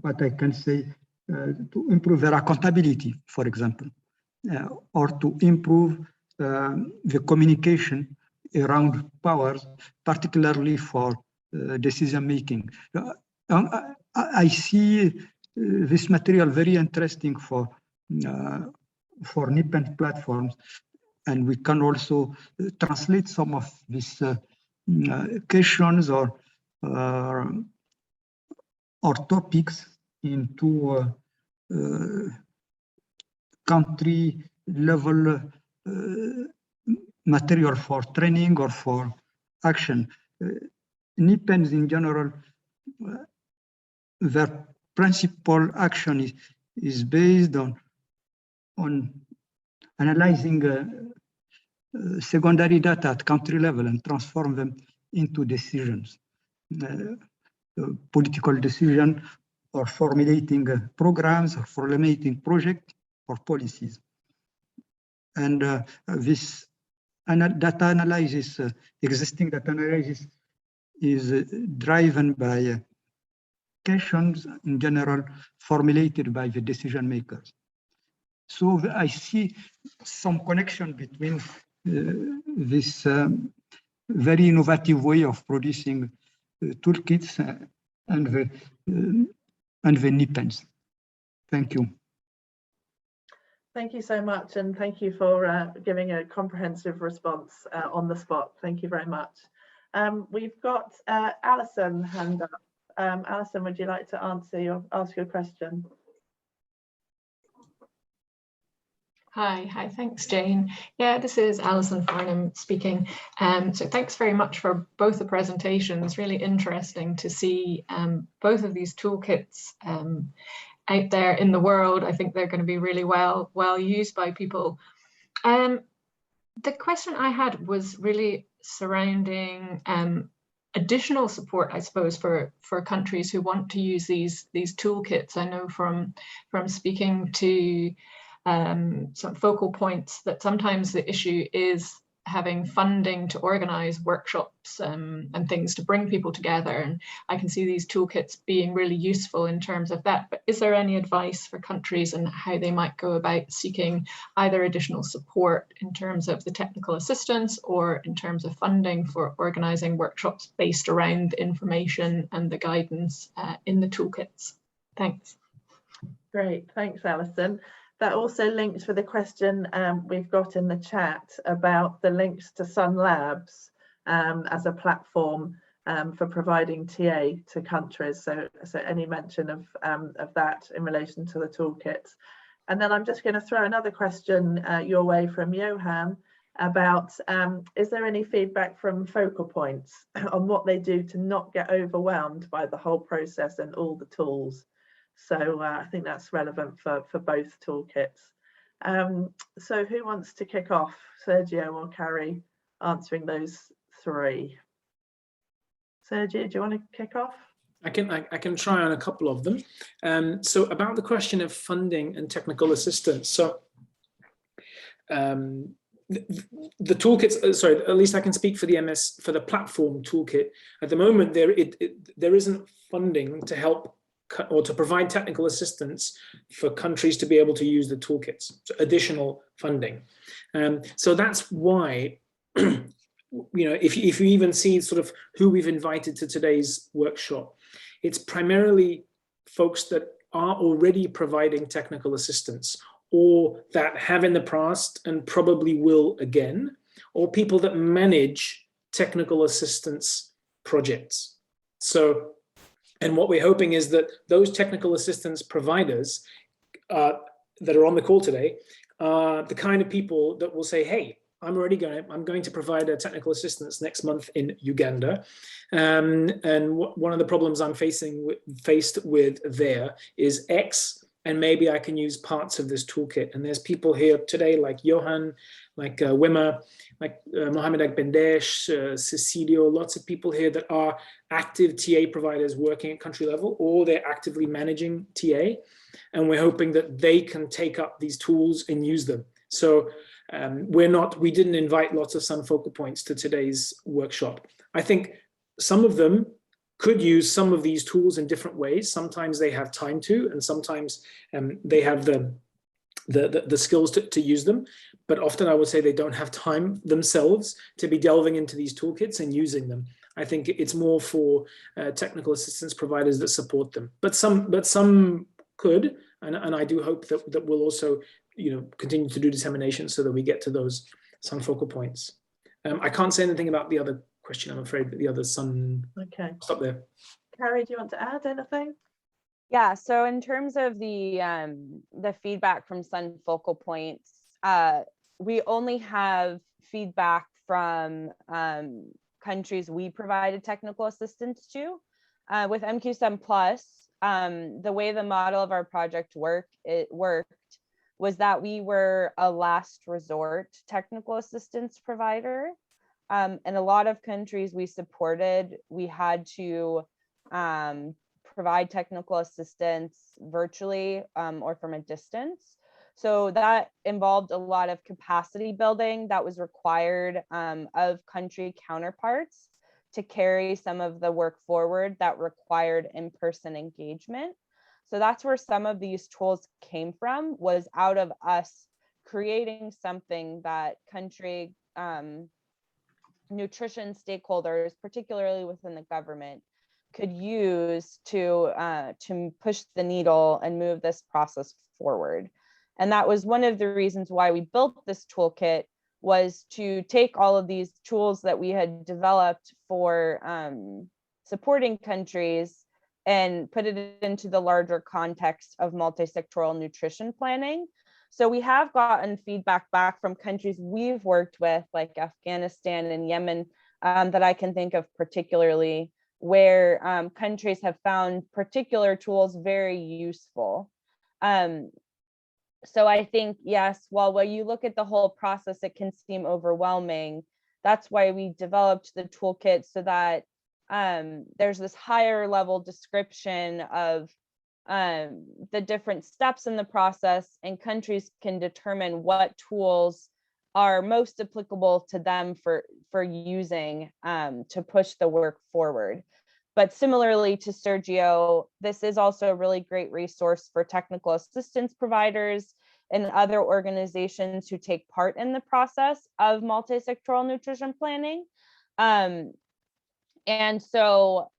what I can say, to improve their accountability, for example, or to improve the communication around powers, particularly for decision making. I see this material very interesting for NIPEND platforms, and we can also translate some of these questions or topics into country level material for training or for action. NIPENs in general, their principal action is based on analyzing secondary data at country level and transform them into decisions, political decision, or formulating programs, or formulating projects or policies. And this data analysis, existing data analysis, is driven by questions in general formulated by the decision makers. So I see some connection between this very innovative way of producing toolkits and the NIPENs. Thank you. Thank you so much, and thank you for giving a comprehensive response on the spot. Thank you very much. We've got Alison hand up. Alison, would you like to ask your question? Hi, thanks, Jane. Yeah, this is Alison Farnham speaking. So thanks very much for both the presentations. Really interesting to see both of these toolkits out there in the world. I think they're going to be really well used by people. The question I had was really surrounding additional support, I suppose, for countries who want to use these toolkits. I know from speaking to some focal points that sometimes the issue is having funding to organize workshops and things to bring people together. And I can see these toolkits being really useful in terms of that. But is there any advice for countries and how they might go about seeking either additional support in terms of the technical assistance or in terms of funding for organizing workshops based around the information and the guidance in the toolkits? Thanks. Great, thanks, Alison. That also links with a question we've got in the chat about the links to Sun Labs as a platform for providing TA to countries. So any mention of that in relation to the toolkits. And then I'm just going to throw another question your way from Johan about is there any feedback from focal points on what they do to not get overwhelmed by the whole process and all the tools? So I think that's relevant for both toolkits. So who wants to kick off? Sergio or Carrie answering those three? Sergio, do you want to kick off? I can try on a couple of them. So about the question of funding and technical assistance. So the toolkits, sorry, at least I can speak for the platform toolkit. At the moment, there isn't funding to help or to provide technical assistance for countries to be able to use the toolkits, so additional funding. So that's why, if you even see sort of who we've invited to today's workshop, it's primarily folks that are already providing technical assistance or that have in the past and probably will again, or people that manage technical assistance projects. So, and what we're hoping is that those technical assistance providers that are on the call today are the kind of people that will say, hey, I'm going to provide a technical assistance next month in Uganda. And one of the problems I'm faced with there is X, and maybe I can use parts of this toolkit. And there's people here today like Johan, like Wimmer, like Mohamed Agbendesh, Cecilio, lots of people here that are active TA providers working at country level, or they're actively managing TA. And we're hoping that they can take up these tools and use them. So we didn't invite lots of Sun focal points to today's workshop. I think some of them could use some of these tools in different ways. Sometimes they have time to, and sometimes they have the skills to use them. But often I would say they don't have time themselves to be delving into these toolkits and using them. I think it's more for technical assistance providers that support them. But some could, and I do hope that we'll also continue to do dissemination so that we get to some focal points. I can't say anything about the other question, I'm afraid, but the other sun. Okay. Stop there. Carrie, do you want to add anything? Yeah, so in terms of the feedback from Sun focal points, we only have feedback from countries we provided technical assistance to. With MQ-Sun Plus, the way the model of our project worked was that we were a last resort technical assistance provider. In a lot of countries we supported, we had to provide technical assistance virtually or from a distance. So that involved a lot of capacity building that was required of country counterparts to carry some of the work forward that required in-person engagement. So that's where some of these tools came from, was out of us creating something that country nutrition stakeholders, particularly within the government, could use to push the needle and move this process forward. And that was one of the reasons why we built this toolkit, was to take all of these tools that we had developed for supporting countries and put it into the larger context of multi-sectoral nutrition planning. So we have gotten feedback back from countries we've worked with, like Afghanistan and Yemen, that I can think of particularly, where countries have found particular tools very useful. So I think, yes, while when you look at the whole process, it can seem overwhelming. That's why we developed the toolkit, so that there's this higher level description of the different steps in the process, and countries can determine what tools are most applicable to them for using to push the work forward. But similarly to Sergio, this is also a really great resource for technical assistance providers and other organizations who take part in the process of multi-sectoral nutrition planning. And so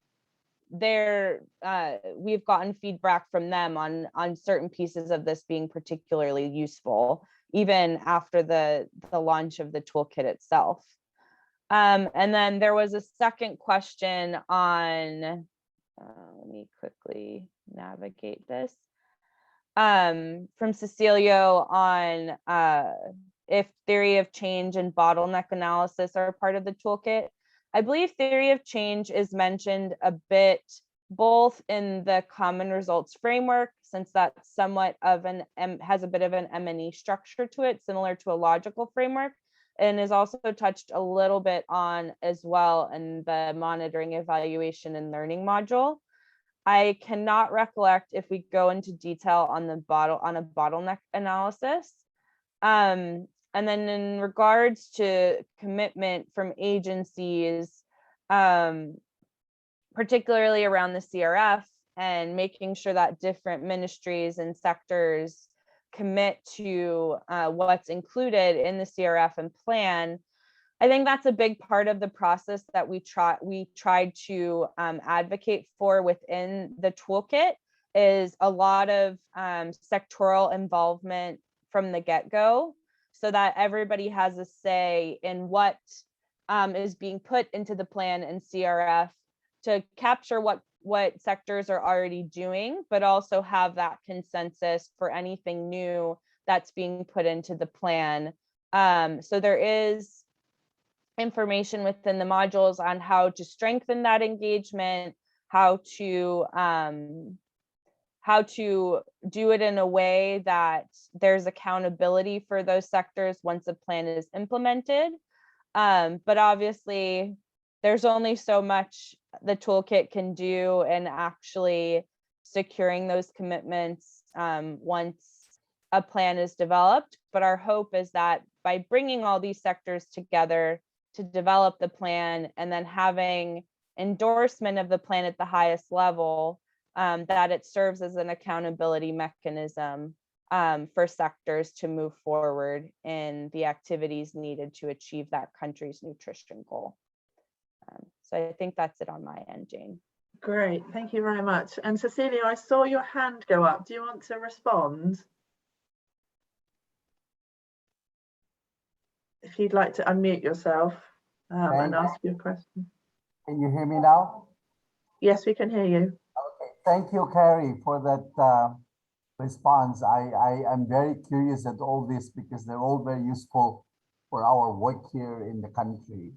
we've gotten feedback from them on certain pieces of this being particularly useful, even after the launch of the toolkit itself. And then there was a second question on, let me quickly navigate this, from Cecilio on if theory of change and bottleneck analysis are part of the toolkit. I believe theory of change is mentioned a bit both in the common results framework, since that's somewhat of has a bit of an M&E structure to it, similar to a logical framework, and is also touched a little bit on as well in the monitoring, evaluation, and learning module. I cannot recollect if we go into detail on a bottleneck analysis. And then in regards to commitment from agencies, particularly around the CRF, and making sure that different ministries and sectors commit to what's included in the CRF and plan, I think that's a big part of the process that we tried to advocate for within the toolkit, is a lot of sectoral involvement from the get-go, so that everybody has a say in what is being put into the plan and CRF, to capture what sectors are already doing, but also have that consensus for anything new that's being put into the plan. So there is information within the modules on how to strengthen that engagement, how to do it in a way that there's accountability for those sectors once a plan is implemented. But obviously, there's only so much the toolkit can do in actually securing those commitments once a plan is developed. But our hope is that by bringing all these sectors together to develop the plan, and then having endorsement of the plan at the highest level, that it serves as an accountability mechanism for sectors to move forward in the activities needed to achieve that country's nutrition goal. So I think that's it on my end, Jane. Great, thank you very much. And Cecilia, I saw your hand go up. Do you want to respond? If you'd like to unmute yourself and ask your question. Can you hear me now? Yes, we can hear you. Okay, thank you, Carrie, for that response. I am very curious at all this because they're all very useful for our work here in the country.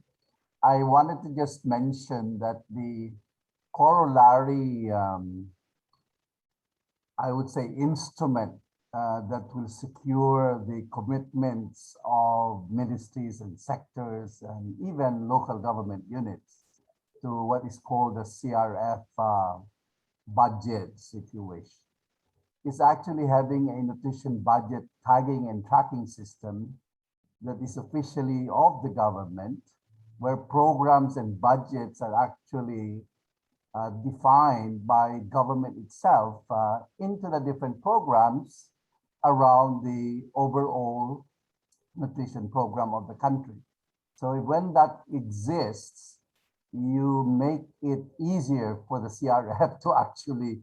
I wanted to just mention that the corollary, I would say, instrument that will secure the commitments of ministries and sectors and even local government units to what is called the CRF budgets, if you wish, is actually having a nutrition budget tagging and tracking system that is officially of the government, where programs and budgets are actually defined by government itself into the different programs around the overall nutrition program of the country. So when that exists, you make it easier for the CRF to actually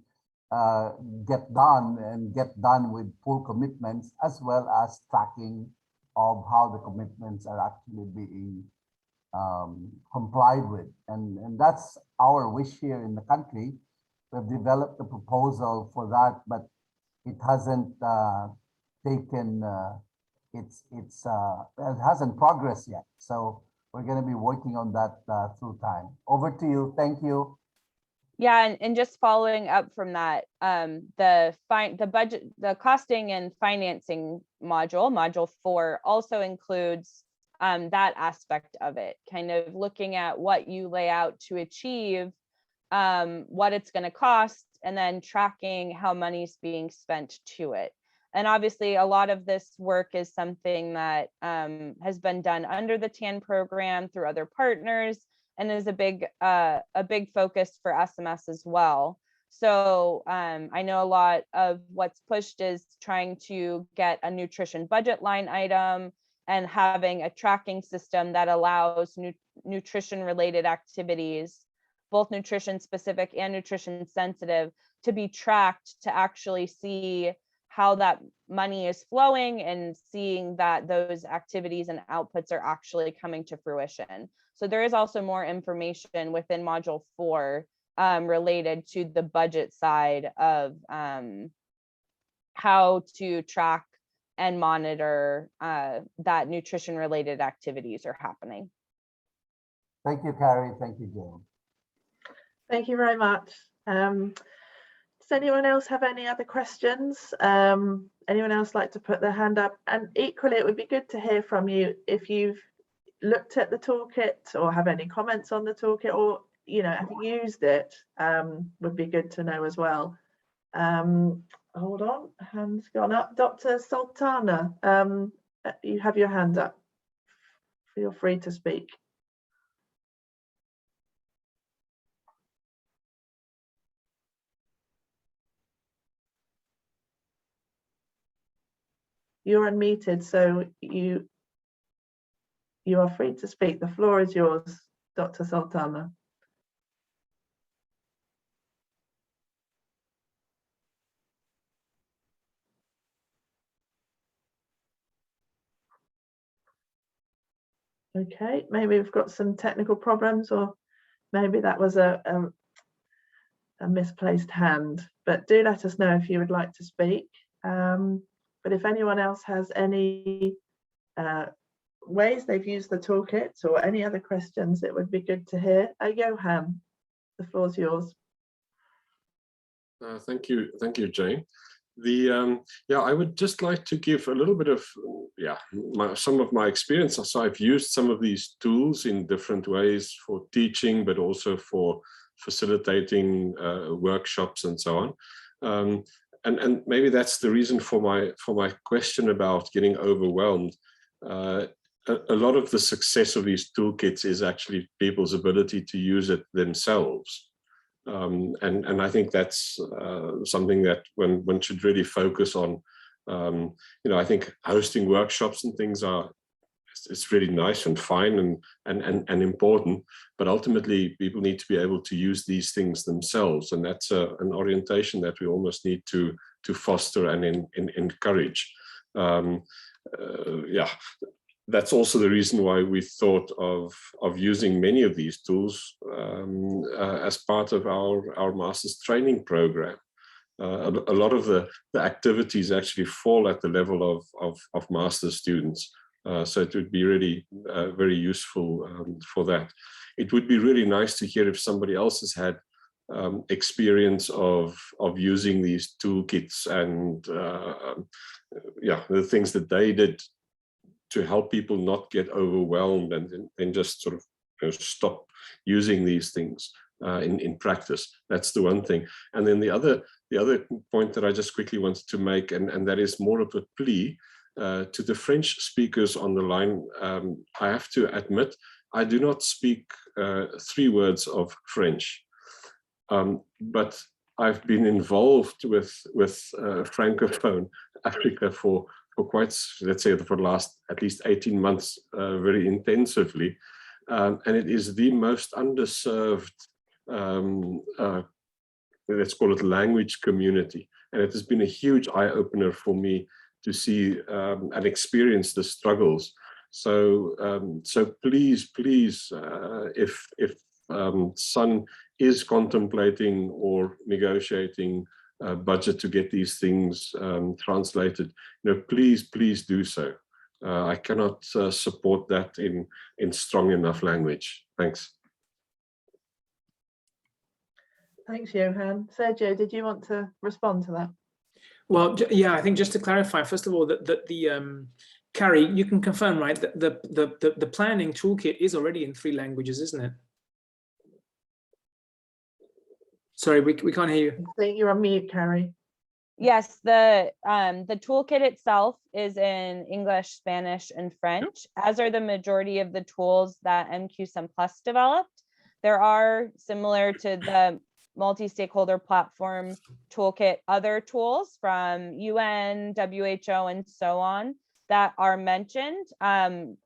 get done with full commitments, as well as tracking of how the commitments are actually being complied with. And that's our wish here in the country. We've developed a proposal for that, but it hasn't taken, it hasn't progressed yet. So we're going to be working on that through time. Over to you. Thank you. Yeah, and just following up from that, the budget, the costing and financing module 4, also includes that aspect of it, kind of looking at what you lay out to achieve, what it's going to cost, and then tracking how money's being spent to it. And obviously, a lot of this work is something that has been done under the TAN program through other partners, and is a big focus for SMS as well. So I know a lot of what's pushed is trying to get a nutrition budget line item and having a tracking system that allows nutrition related activities, both nutrition specific and nutrition sensitive, to be tracked to actually see how that money is flowing and seeing that those activities and outputs are actually coming to fruition. So there is also more information within module 4 related to the budget side of how to track and monitor that nutrition related activities are happening. Thank you, Carrie. Thank you, Jane. Thank you very much. Does anyone else have any other questions? Anyone else like to put their hand up? And equally, it would be good to hear from you if you've looked at the toolkit or have any comments on the toolkit, or have used it. Would be good to know as well. Hold on, hand's gone up. Dr. Sultana, you have your hand up. Feel free to speak. You're unmuted, so you are free to speak. The floor is yours, Dr. Sultana. Okay, maybe we've got some technical problems, or maybe that was a misplaced hand, but do let us know if you would like to speak. But if anyone else has any ways they've used the toolkit or any other questions, it would be good to hear. Johan, the floor's yours. Thank you, Jane. I would just like to give a little bit of some of my experience. So I've used some of these tools in different ways for teaching, but also for facilitating workshops and so on. And maybe that's the reason for my question about getting overwhelmed. a lot of the success of these toolkits is actually people's ability to use it themselves. And I think that's something that one should really focus on. I think hosting workshops and things it's really nice and fine and important, but ultimately people need to be able to use these things themselves, and that's an orientation that we almost need to foster and encourage. Yeah, that's also the reason why we thought of using many of these tools as part of our master's training program. A lot of the activities actually fall at the level of master's students. So it would be really very useful for that. It would be really nice to hear if somebody else has had experience of using these toolkits and yeah, the things that they did to help people not get overwhelmed and just sort of stop using these things in practice. That's the one thing. And then the other point that I just quickly wanted to make, and that is more of a plea to the French speakers on the line. I have to admit, I do not speak 3 words of French, but I've been involved with Francophone Africa for quite, let's say, for the last at least 18 months, very intensively. And it is the most underserved, let's call it, language community. And it has been a huge eye-opener for me to see and experience the struggles. So please, if SUN is contemplating or negotiating a budget to get these things translated, please do so. I cannot support that in strong enough language. Thanks. Thanks, Johan. Sergio, did you want to respond to that? Well, yeah, I think just to clarify, first of all, that the Carrie, you can confirm, right, that the planning toolkit is already in 3 languages, isn't it? Sorry, we can't hear you. I think you're on mute, Carrie. Yes, the toolkit itself is in English, Spanish, and French, as are the majority of the tools that MQ-Sun Plus developed. There are, similar to the multi-stakeholder platform toolkit, other tools from UN, WHO, and so on that are mentioned. And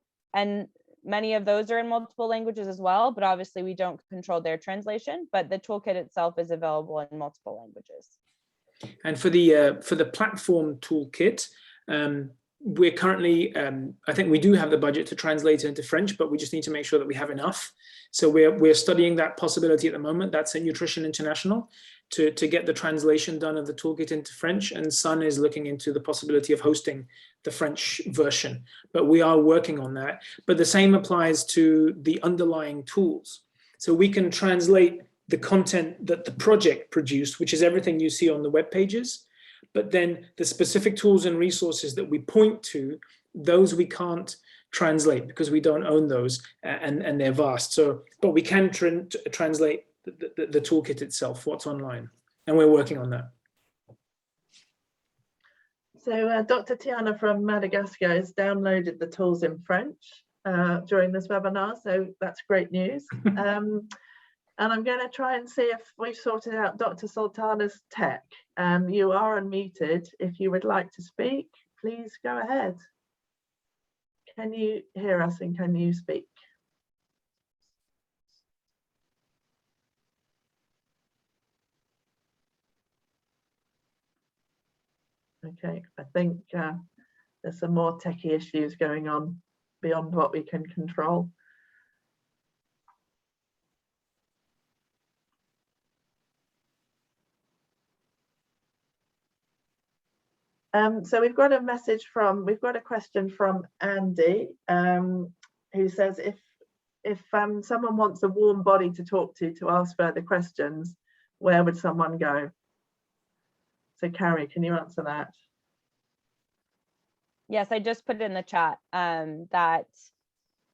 many of those are in multiple languages as well, but obviously we don't control their translation, but the toolkit itself is available in multiple languages. And for the platform toolkit, we're currently, I think we do have the budget to translate it into French, but we just need to make sure that we have enough. So we're studying that possibility at the moment. That's at Nutrition International to get the translation done of the toolkit into French, and SUN is looking into the possibility of hosting the French version, but we are working on that. But the same applies to the underlying tools. So we can translate the content that the project produced, which is everything you see on the web pages, but then the specific tools and resources that we point to, those we can't translate because we don't own those, and they're vast. So, but we can translate the toolkit itself, what's online, and we're working on that. So Dr. Tiana from Madagascar has downloaded the tools in French during this webinar, so that's great news. And I'm going to try and see if we've sorted out Dr. Sultana's tech. You are unmuted. If you would like to speak, please go ahead. Can you hear us and can you speak? Okay, I think there's some more techie issues going on beyond what we can control. So we've got a question from Andy, who says if someone wants a warm body to talk to ask further questions, where would someone go? So Carrie, can you answer that? Yes, I just put it in the chat that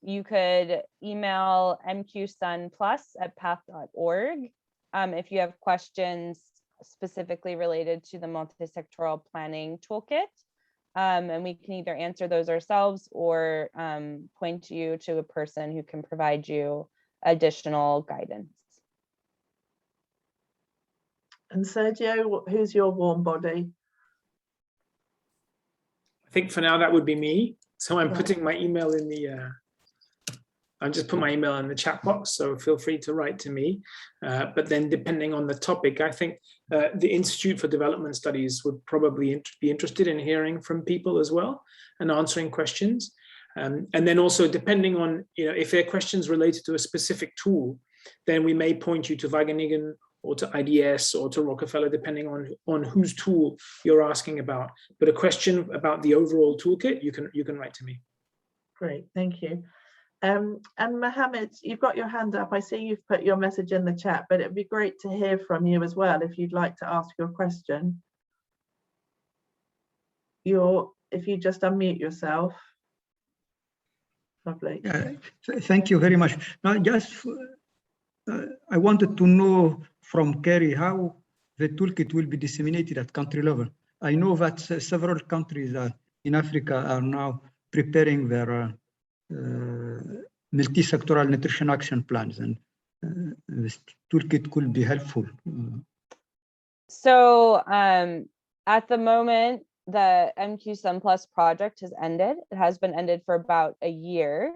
you could email mqsunplus@path.org if you have questions specifically related to the multi-sectoral planning toolkit. and we can either answer those ourselves or point you to a person who can provide you additional guidance. And Sergio, who's your warm body? I think for now that would be me. So I'm Right. putting my email in the, I'll just put my email in the chat box, so feel free to write to me. But then depending on the topic, I think the Institute for Development Studies would probably be interested in hearing from people as well and answering questions. And then also depending on, if there are questions related to a specific tool, then we may point you to Wageningen or to IDS or to Rockefeller, depending on whose tool you're asking about. But a question about the overall toolkit, you can write to me. Great, thank you. And Mohammed, you've got your hand up. I see you've put your message in the chat, but it'd be great to hear from you as well if you'd like to ask your question. If you just unmute yourself. Lovely. Thank you very much. Now, just I wanted to know from Kerry how the toolkit will be disseminated at country level. I know that several countries in Africa are now preparing their multi-sectoral nutrition action plans, and this toolkit could be helpful. So at the moment, the MQ-SUN Plus project has ended. It has been ended for about a year.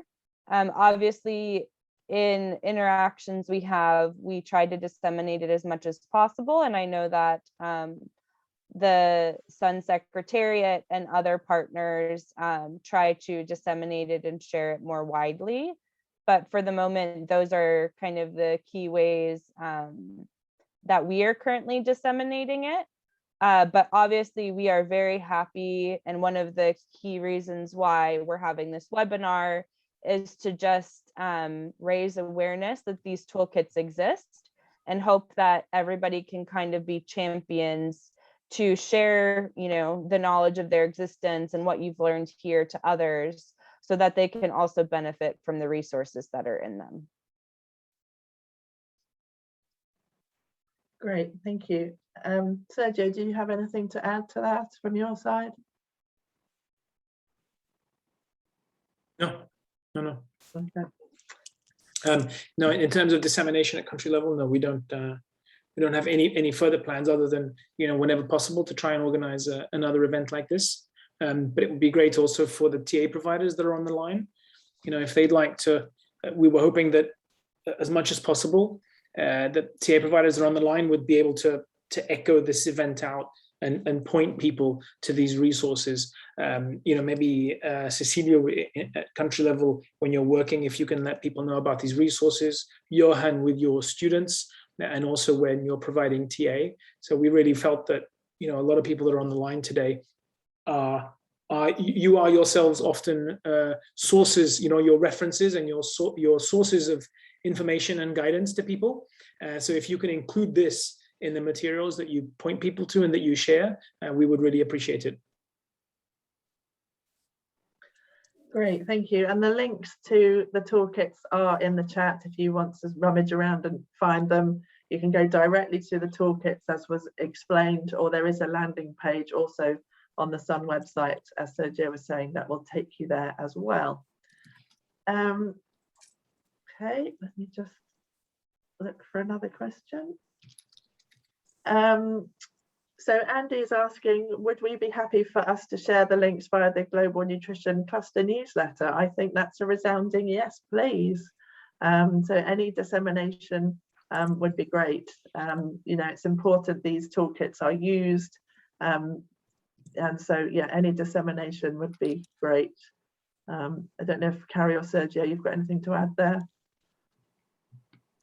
Obviously, in interactions we tried to disseminate it as much as possible. And I know that the SUN Secretariat and other partners try to disseminate it and share it more widely. But for the moment, those are kind of the key ways that we are currently disseminating it. But obviously, we are very happy. And one of the key reasons why we're having this webinar is to just raise awareness that these toolkits exist and hope that everybody can kind of be champions to share, the knowledge of their existence and what you've learned here to others so that they can also benefit from the resources that are in them. Great, thank you. Sergio, do you have anything to add to that from your side? No. Okay. No, in terms of dissemination at country level, no, we don't have any further plans other than, whenever possible, to try and organize another event like this. But it would be great also for the TA providers that are on the line. If they'd like to, we were hoping that as much as possible, that TA providers that are on the line would be able to echo this event out and point people to these resources. Maybe Cecilia at country level, when you're working, if you can let people know about these resources, Johan with your students, and also when you're providing TA. So we really felt that, a lot of people that are on the line today you are yourselves often sources, your references and your sources of information and guidance to people. So if you can include this in the materials that you point people to and that you share, we would really appreciate it. Great, thank you. And the links to the toolkits are in the chat. If you want to rummage around and find them, you can go directly to the toolkits as was explained, or there is a landing page also on the SUN website, as Sergio was saying, that will take you there as well. Okay, let me just look for another question. So Andy is asking, would we be happy for us to share the links via the Global Nutrition Cluster newsletter? I think that's a resounding yes, please. So any dissemination would be great. It's important these toolkits are used. And so, yeah, any dissemination would be great. I don't know if Carrie or Sergio, you've got anything to add there?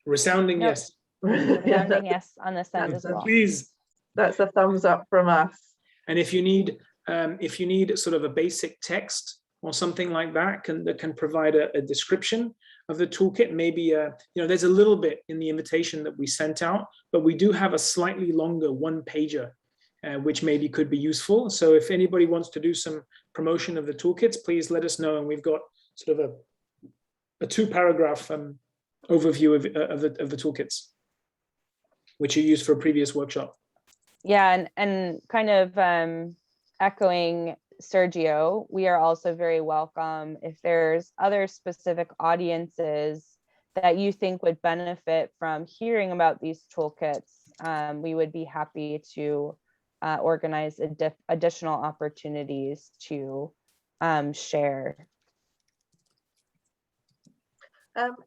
Resounding Nope. yes. Resounding yes on this end as well. Please. That's a thumbs up from us. And if you need sort of a basic text or something like that can provide a description of the toolkit, maybe there's a little bit in the invitation that we sent out, but we do have a slightly longer one-pager, which maybe could be useful. So if anybody wants to do some promotion of the toolkits, please let us know. And we've got sort of a two-paragraph overview of the toolkits, which you used for a previous workshop. Yeah, and kind of echoing Sergio, we are also very welcome if there's other specific audiences that you think would benefit from hearing about these toolkits. We would be happy to organize additional opportunities to share.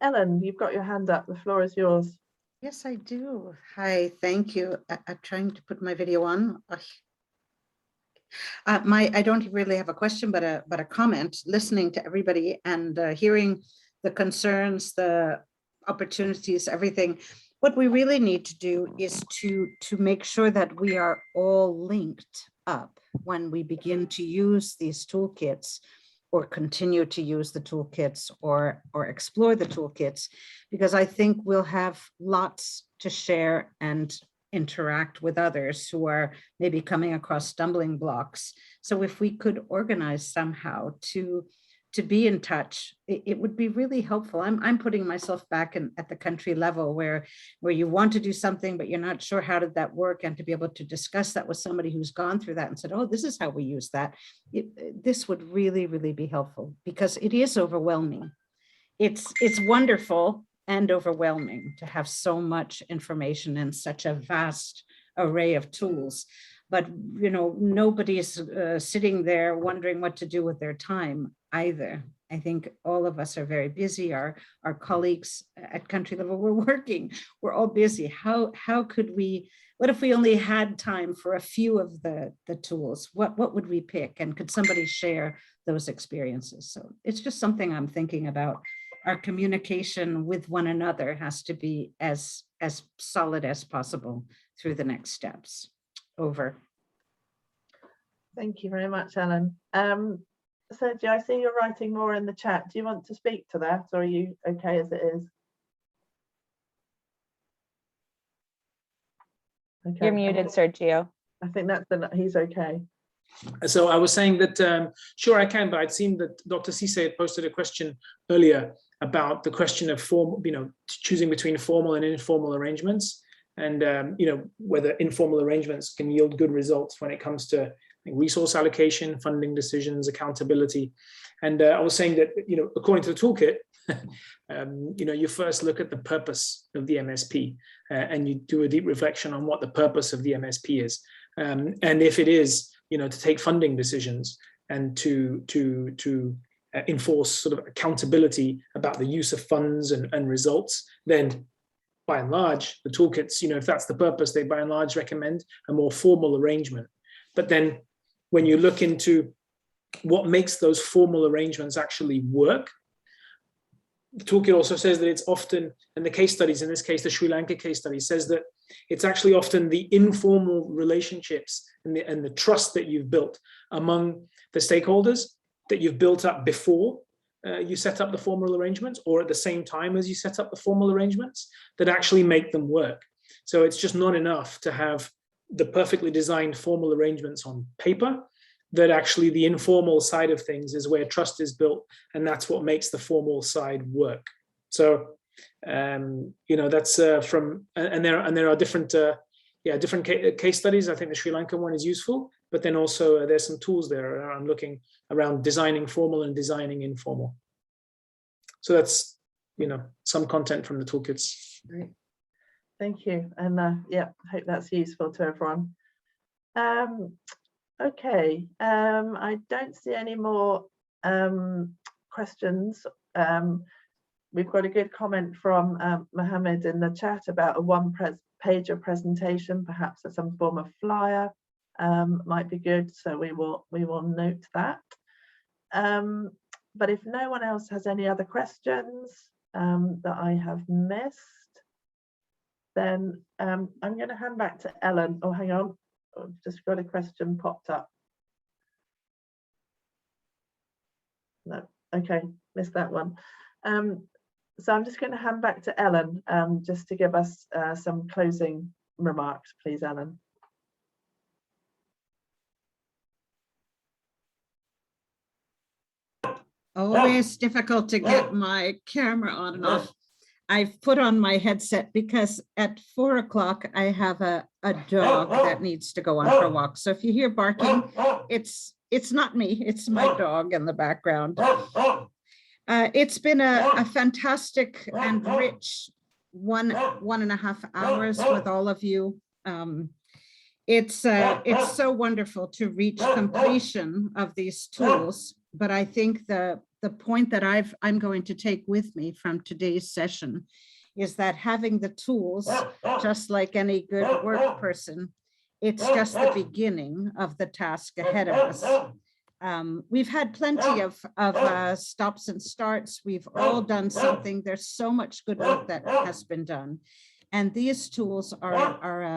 Ellen, you've got your hand up. The floor is yours. Yes, I do. Hi, thank you. I'm trying to put my video on. I don't really have a question, but a comment. Listening to everybody and hearing the concerns, the opportunities, everything. What we really need to do is to make sure that we are all linked up when we begin to use these toolkits, or continue to use the toolkits, or explore the toolkits, because I think we'll have lots to share and interact with others who are maybe coming across stumbling blocks. So if we could organize somehow to be in touch, it would be really helpful. I'm putting myself back at the country level where you want to do something, but you're not sure how did that work, and to be able to discuss that with somebody who's gone through that and said, oh, this is how we use that. This would really, really be helpful, because it is overwhelming. It's wonderful and overwhelming to have so much information and such a vast array of tools. But you know, nobody's sitting there wondering what to do with their time either. I think all of us are very busy. Our colleagues at country level, we're working. We're all busy. How could we? What if we only had time for a few of the tools? What would we pick? And could somebody share those experiences? So it's just something I'm thinking about. Our communication with one another has to be as solid as possible through the next steps. Over. Thank you very much, Ellen. Sergio, I see you're writing more in the chat. Do you want to speak to that, or are you okay as it is? Okay. You're muted, Sergio. I think he's okay. So I was saying that, sure, I can, but I'd seen that Dr. Cisse had posted a question earlier about the question of choosing between formal and informal arrangements, and whether informal arrangements can yield good results when it comes to resource allocation, funding decisions, accountability. And I was saying that, according to the toolkit, you first look at the purpose of the MSP, and you do a deep reflection on what the purpose of the MSP is. And if it is, to take funding decisions and to enforce sort of accountability about the use of funds and results, then by and large, the toolkits, if that's the purpose, they by and large recommend a more formal arrangement. But then when you look into what makes those formal arrangements actually work, the toolkit also says that it's often, and the case studies, in this case, the Sri Lanka case study, says that it's actually often the informal relationships and the trust that you've built among the stakeholders that you've built up before you set up the formal arrangements, or at the same time as you set up the formal arrangements, that actually make them work. So it's just not enough to have the perfectly designed formal arrangements on paper, that actually the informal side of things is where trust is built, and that's what makes the formal side work. So that's from, and there are different different case studies. I think the Sri Lankan one is useful, but then also there's some tools there. I'm looking around designing formal and designing informal. So that's some content from the toolkits. Great. Thank you, and I hope that's useful to everyone. Okay, I don't see any more questions. We've got a good comment from Mohammed in the chat about a one-pager presentation, perhaps as some form of flyer might be good. So we will note that. But if no one else has any other questions that I have missed, then I'm going to hand back to Ellen. Oh, hang on. I've just got a question popped up. No, okay, missed that one. So I'm just going to hand back to Ellen just to give us some closing remarks, please, Ellen. Always difficult to get my camera on and off. I've put on my headset because at 4 o'clock I have a dog that needs to go on for a walk. So if you hear barking, it's not me, it's my dog in the background. It's been a fantastic and rich one and a half hours with all of you. It's so wonderful to reach completion of these tools, but I think the point that I'm going to take with me from today's session is that having the tools, just like any good work person, it's just the beginning of the task ahead of us. We've had plenty of stops and starts. We've all done something. There's so much good work that has been done. And these tools are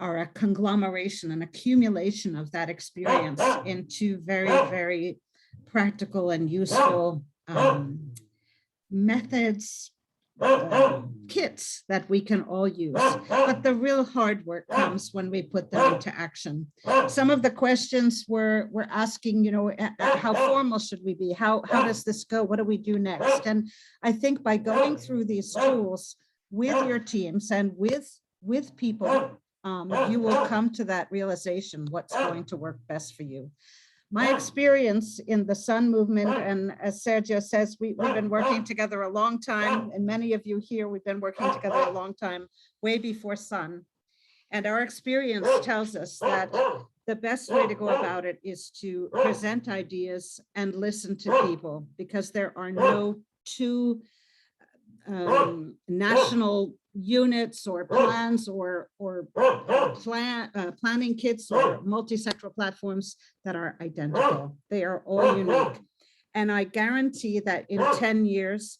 a conglomeration, an accumulation of that experience into very, very practical and useful methods, kits that we can all use. But the real hard work comes when we put them into action. Some of the questions we're asking, how formal should we be? How does this go? What do we do next? And I think by going through these tools with your teams and with people, you will come to that realization what's going to work best for you. My experience in the Sun movement, and as Sergio says, we've been working together a long time, and many of you here, we've been working together a long time, way before Sun. And our experience tells us that the best way to go about it is to present ideas and listen to people, because there are no two national units or plans or planning kits or multi-sectoral platforms that are identical. They are all unique. And I guarantee that in 10 years,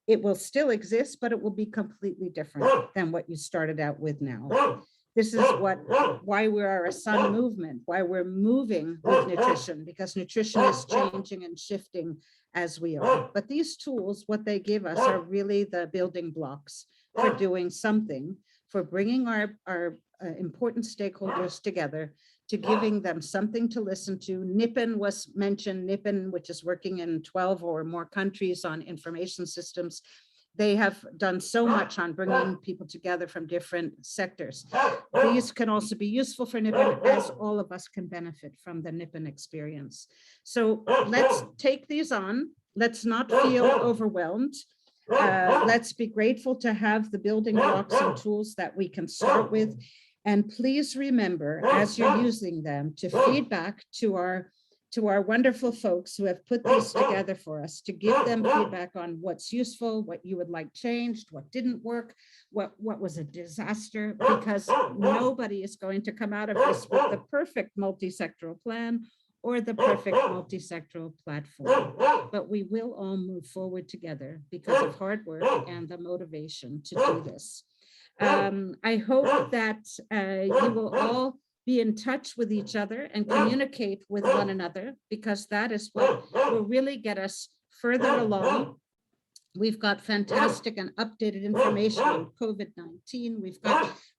it will still exist, but it will be completely different than what you started out with now. This is why we are a Sun movement, why we're moving with nutrition, because nutrition is changing and shifting as we are. But these tools, what they give us are really the building blocks for doing something, for bringing our important stakeholders together, to giving them something to listen to. Nippon was mentioned, Nippon, which is working in 12 or more countries on information systems. They have done so much on bringing people together from different sectors. These can also be useful for Nippon, as all of us can benefit from the Nippon experience. So let's take these on. Let's not feel overwhelmed. Let's be grateful to have the building blocks and tools that we can start with. And please remember, as you're using them, to feedback to our wonderful folks who have put these together for us, to give them feedback on what's useful, what you would like changed, what didn't work, what was a disaster, because nobody is going to come out of this with the perfect multi-sectoral plan or the perfect multi-sectoral platform. But we will all move forward together because of hard work and the motivation to do this. I hope that you will all be in touch with each other and communicate with one another, because that is what will really get us further along. We've got fantastic and updated information on COVID-19.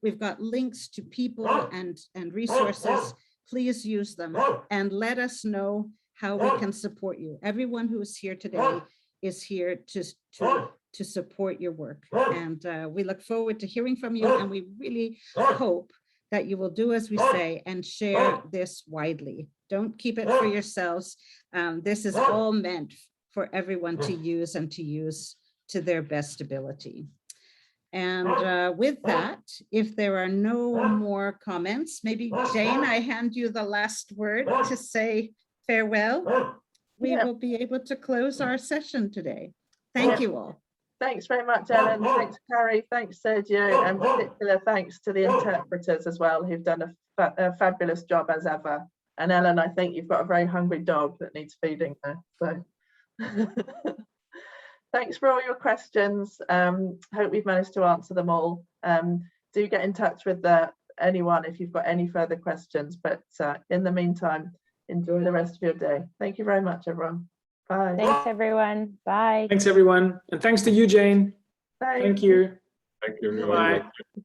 We've got links to people and resources. Please use them and let us know how we can support you. Everyone who is here today is here to support your work. And we look forward to hearing from you. And we really hope that you will do as we say and share this widely. Don't keep it for yourselves. This is all meant for everyone to use and to use to their best ability. And with that, if there are no more comments, maybe Jane, I hand you the last word to say farewell. We will be able to close our session today. Thank you all. Thanks very much, Ellen. Thanks, Carrie. Thanks, Sergio. And particular thanks to the interpreters as well, who've done a fabulous job as ever. And Ellen, I think you've got a very hungry dog that needs feeding there. So thanks for all your questions. Hope we've managed to answer them all. Do get in touch with anyone if you've got any further questions. But in the meantime, enjoy the rest of your day. Thank you very much, everyone. Bye. Thanks, everyone. Bye. Thanks, everyone. And thanks to you, Jane. Bye. Thank you. Thank you, everyone. Bye.